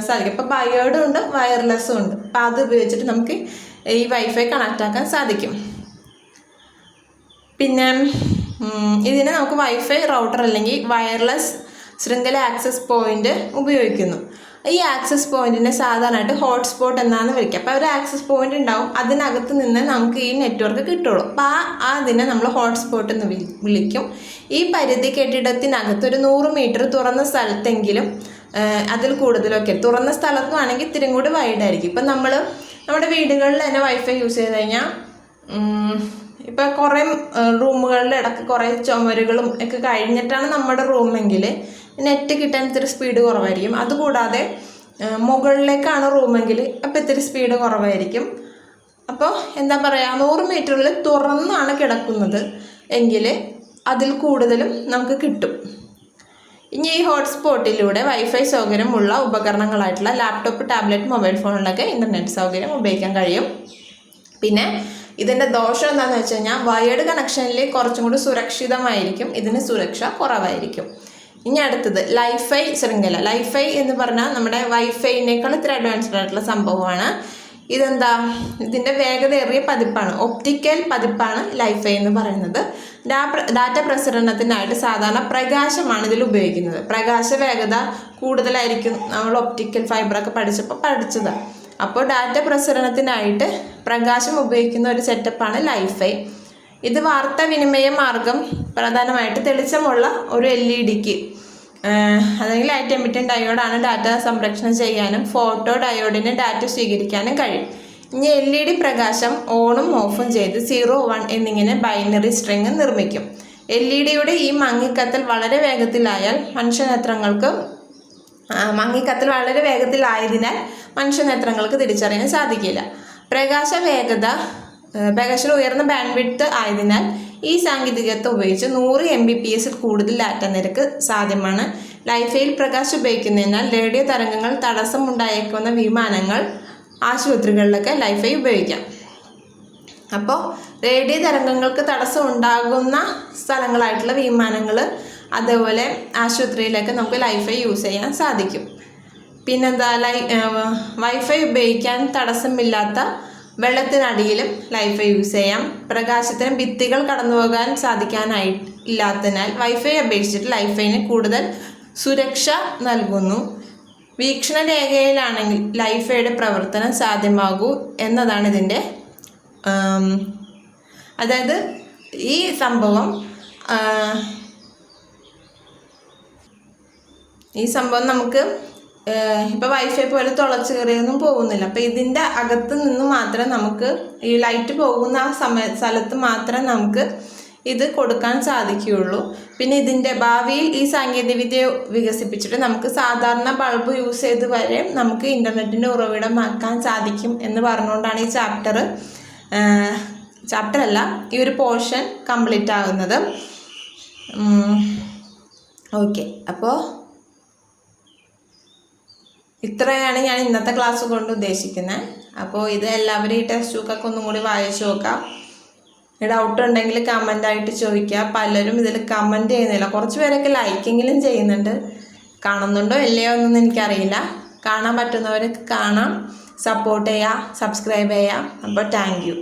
സാധിക്കും. ഇപ്പോൾ വയേർഡും ഉണ്ട്, വയർലെസ്സും ഉണ്ട്. അപ്പോൾ അത് ഉപയോഗിച്ചിട്ട് നമുക്ക് ഈ വൈഫൈ കണക്റ്റ് ആക്കാൻ സാധിക്കും. പിന്നെ ഇതിനെ നമുക്ക് വൈഫൈ റൗട്ടർ അല്ലെങ്കിൽ വയർലെസ് ശൃംഖല ആക്സസ് പോയിന്റ് ഉപയോഗിക്കുന്നു. ഈ ആക്സസ് പോയിന്റിനെ സാധാരണയായിട്ട് ഹോട്ട്സ്പോട്ട് എന്നാണ് വിളിക്കുക. അപ്പോൾ ഒരു ആക്സസ് പോയിന്റ് ഉണ്ടാവും, അതിനകത്ത് നിന്ന് നമുക്ക് ഈ നെറ്റ്വർക്ക് കിട്ടുള്ളൂ. അപ്പോൾ അതിനെ നമ്മൾ ഹോട്ട്സ്പോട്ട് എന്ന് വിളിക്കും. ഈ പരിധി കെട്ടിടത്തിനകത്ത് ഒരു 100 മീറ്റർ തുറന്ന സ്ഥലത്തെങ്കിലും അതിൽ കൂടുതലൊക്കെ തുറന്ന സ്ഥലത്തുമാണെങ്കിൽ ഇത്തിരി കൂടി വൈഡായിരിക്കും. ഇപ്പം നമ്മുടെ വീടുകളിൽ തന്നെ വൈഫൈ യൂസ് ചെയ്ത് കഴിഞ്ഞാൽ ഇപ്പം കുറേ റൂമുകളിൽ ഇടയ്ക്ക് കുറേ ചുമരുകളും ഒക്കെ കഴിഞ്ഞിട്ടാണ് നമ്മുടെ റൂമെങ്കിൽ നെറ്റ് കിട്ടാൻ ഇത്തിരി സ്പീഡ് കുറവായിരിക്കും. അതുകൂടാതെ മുകളിലേക്കാണ് റൂമെങ്കിൽ അപ്പോൾ ഇത്തിരി സ്പീഡ് കുറവായിരിക്കും. അപ്പോൾ എന്താ പറയുക, 100 മീറ്ററിൽ തുറന്നാണ് കിടക്കുന്നത് എങ്കിൽ അതിൽ കൂടുതലും നമുക്ക് കിട്ടും. ഇനി ഈ ഹോട്ട്സ്പോട്ടിലൂടെ വൈഫൈ സൗകര്യമുള്ള ഉപകരണങ്ങളായിട്ടുള്ള ലാപ്ടോപ്പ്, ടാബ്ലറ്റ്, മൊബൈൽ ഫോണിലൊക്കെ ഇൻ്റർനെറ്റ് സൗകര്യം ഉപയോഗിക്കാൻ കഴിയും. പിന്നെ ഇതിൻ്റെ ദോഷം എന്താണെന്ന് വെച്ച് കഴിഞ്ഞാൽ വയേർഡ് കണക്ഷനിൽ കുറച്ചും കൂടി സുരക്ഷിതമായിരിക്കും, ഇതിന് സുരക്ഷ കുറവായിരിക്കും. ഇനി അടുത്തത് ലൈഫൈ ശൃംഖല. ലൈഫൈ എന്ന് പറഞ്ഞാൽ നമ്മുടെ വൈഫൈനേക്കാൾ ഇത്ര അഡ്വാൻസ്ഡ് ആയിട്ടുള്ള സംഭവമാണ്. ഇതെന്താ, ഇതിൻ്റെ വേഗതയേറിയ പതിപ്പാണ്, ഒപ്റ്റിക്കൽ പതിപ്പാണ് ലൈഫൈ എന്ന് പറയുന്നത്. ഡാറ്റ പ്രസരണത്തിനായിട്ട് സാധാരണ പ്രകാശമാണ് ഇതിൽ ഉപയോഗിക്കുന്നത്. പ്രകാശ വേഗത കൂടുതലായിരിക്കും, നമ്മൾ ഒപ്റ്റിക്കൽ ഫൈബറൊക്കെ പഠിച്ചത്. അപ്പോൾ ഡാറ്റ പ്രസരണത്തിനായിട്ട് പ്രകാശം ഉപയോഗിക്കുന്ന ഒരു സെറ്റപ്പാണ് ലൈഫൈ. ഇത് വാർത്താവിനിമയ മാർഗം പ്രധാനമായിട്ട് തെളിച്ചമുള്ള ഒരു LED അല്ലെങ്കിൽ ലൈറ്റ് എമിറ്റിംഗ് ഡയോഡാണ് ഡാറ്റ സംരക്ഷണം ചെയ്യാനും ഫോട്ടോ ഡയോഡിന് ഡാറ്റ സ്വീകരിക്കാനും കഴിയും. ഇനി LED പ്രകാശം ഓണും ഓഫും ചെയ്ത് 0, 1 എന്നിങ്ങനെ ബൈനറി സ്ട്രിങ് നിർമ്മിക്കും. LED-യുടെ ഈ മങ്ങിക്കത്തൽ വളരെ വേഗത്തിലായതിനാൽ മനുഷ്യനേത്രങ്ങൾക്ക് തിരിച്ചറിയാൻ സാധിക്കില്ല. പ്രകാശം ഉയർന്ന ബാൻഡ്വിഡ്ത്ത് ആയതിനാൽ ഈ സാങ്കേതികത്വം ഉപയോഗിച്ച് 100 Mbps കൂടുതൽ ഡാറ്റ നിരക്ക് സാധ്യമാണ്. ലൈഫൈയിൽ പ്രകാശം ഉപയോഗിക്കുന്നതിനാൽ റേഡിയോ തരംഗങ്ങൾ തടസ്സമുണ്ടായേക്കുന്ന വിമാനങ്ങൾ, ആശുപത്രികളിലൊക്കെ ലൈഫൈ ഉപയോഗിക്കാം. അപ്പോൾ റേഡിയോ തരംഗങ്ങൾക്ക് തടസ്സം ഉണ്ടാകുന്ന സ്ഥലങ്ങളായിട്ടുള്ള വിമാനങ്ങൾ, അതേപോലെ ആശുപത്രിയിലൊക്കെ നമുക്ക് ലൈഫൈ യൂസ് ചെയ്യാൻ സാധിക്കും. പിന്നെന്താ, വൈഫൈ ഉപയോഗിക്കാൻ തടസ്സമില്ലാത്ത വെള്ളത്തിനടിയിലും ലൈഫൈ യൂസ് ചെയ്യാം. പ്രകാശത്തിന് ഭിത്തികൾ കടന്നുപോകാൻ ഇല്ലാത്തതിനാൽ വൈഫൈ അപേക്ഷിച്ചിട്ട് ലൈഫൈന് കൂടുതൽ സുരക്ഷ നൽകുന്നു. വീക്ഷണ രേഖയിലാണെങ്കിൽ ലൈഫൈയുടെ പ്രവർത്തനം സാധ്യമാകൂ എന്നതാണ് ഇതിൻ്റെ അതായത് ഈ സംഭവം നമുക്ക് ഇപ്പോൾ വൈഫൈ പോലെ തുളച്ച് കയറിയൊന്നും പോകുന്നില്ല. അപ്പോൾ ഇതിൻ്റെ അകത്ത് നിന്ന് മാത്രം നമുക്ക് ഈ ലൈറ്റ് പോകുന്ന ആ സ്ഥലത്ത് മാത്രം നമുക്ക് ഇത് കൊടുക്കാൻ സാധിക്കുകയുള്ളൂ. പിന്നെ ഇതിൻ്റെ ഭാവിയിൽ ഈ സാങ്കേതികവിദ്യ വികസിപ്പിച്ചിട്ട് നമുക്ക് സാധാരണ ബൾബ് യൂസ് ചെയ്ത് വരെ നമുക്ക് ഇൻ്റർനെറ്റിൻ്റെ ഉറവിടമാക്കാൻ സാധിക്കും എന്ന് പറഞ്ഞുകൊണ്ടാണ് ഈ ചാപ്റ്ററല്ല ഈ ഒരു പോർഷൻ കംപ്ലീറ്റ് ആകുന്നത്. ഓക്കെ, അപ്പോൾ ഇത്രയാണ് ഞാൻ ഇന്നത്തെ ക്ലാസ് കൊണ്ട് ഉദ്ദേശിക്കുന്നത്. അപ്പോൾ ഇത് എല്ലാവരും ഈ ടെക്സ്റ്റ് ബുക്കൊക്കെ ഒന്നും കൂടി വായിച്ചു നോക്കാം. ഡൗട്ട് ഉണ്ടെങ്കിൽ കമൻ്റായിട്ട് ചോദിക്കുക. പലരും ഇതിൽ കമൻറ്റ് ചെയ്യുന്നില്ല, കുറച്ച് പേരൊക്കെ ലൈക്കെങ്കിലും ചെയ്യുന്നുണ്ട്. കാണുന്നുണ്ടോ ഇല്ലയോ എന്നൊന്നും എനിക്കറിയില്ല. കാണാൻ പറ്റുന്നവർക്ക് കാണാം, സപ്പോർട്ട് ചെയ്യുക, സബ്സ്ക്രൈബ് ചെയ്യുക. അപ്പോൾ താങ്ക് യു.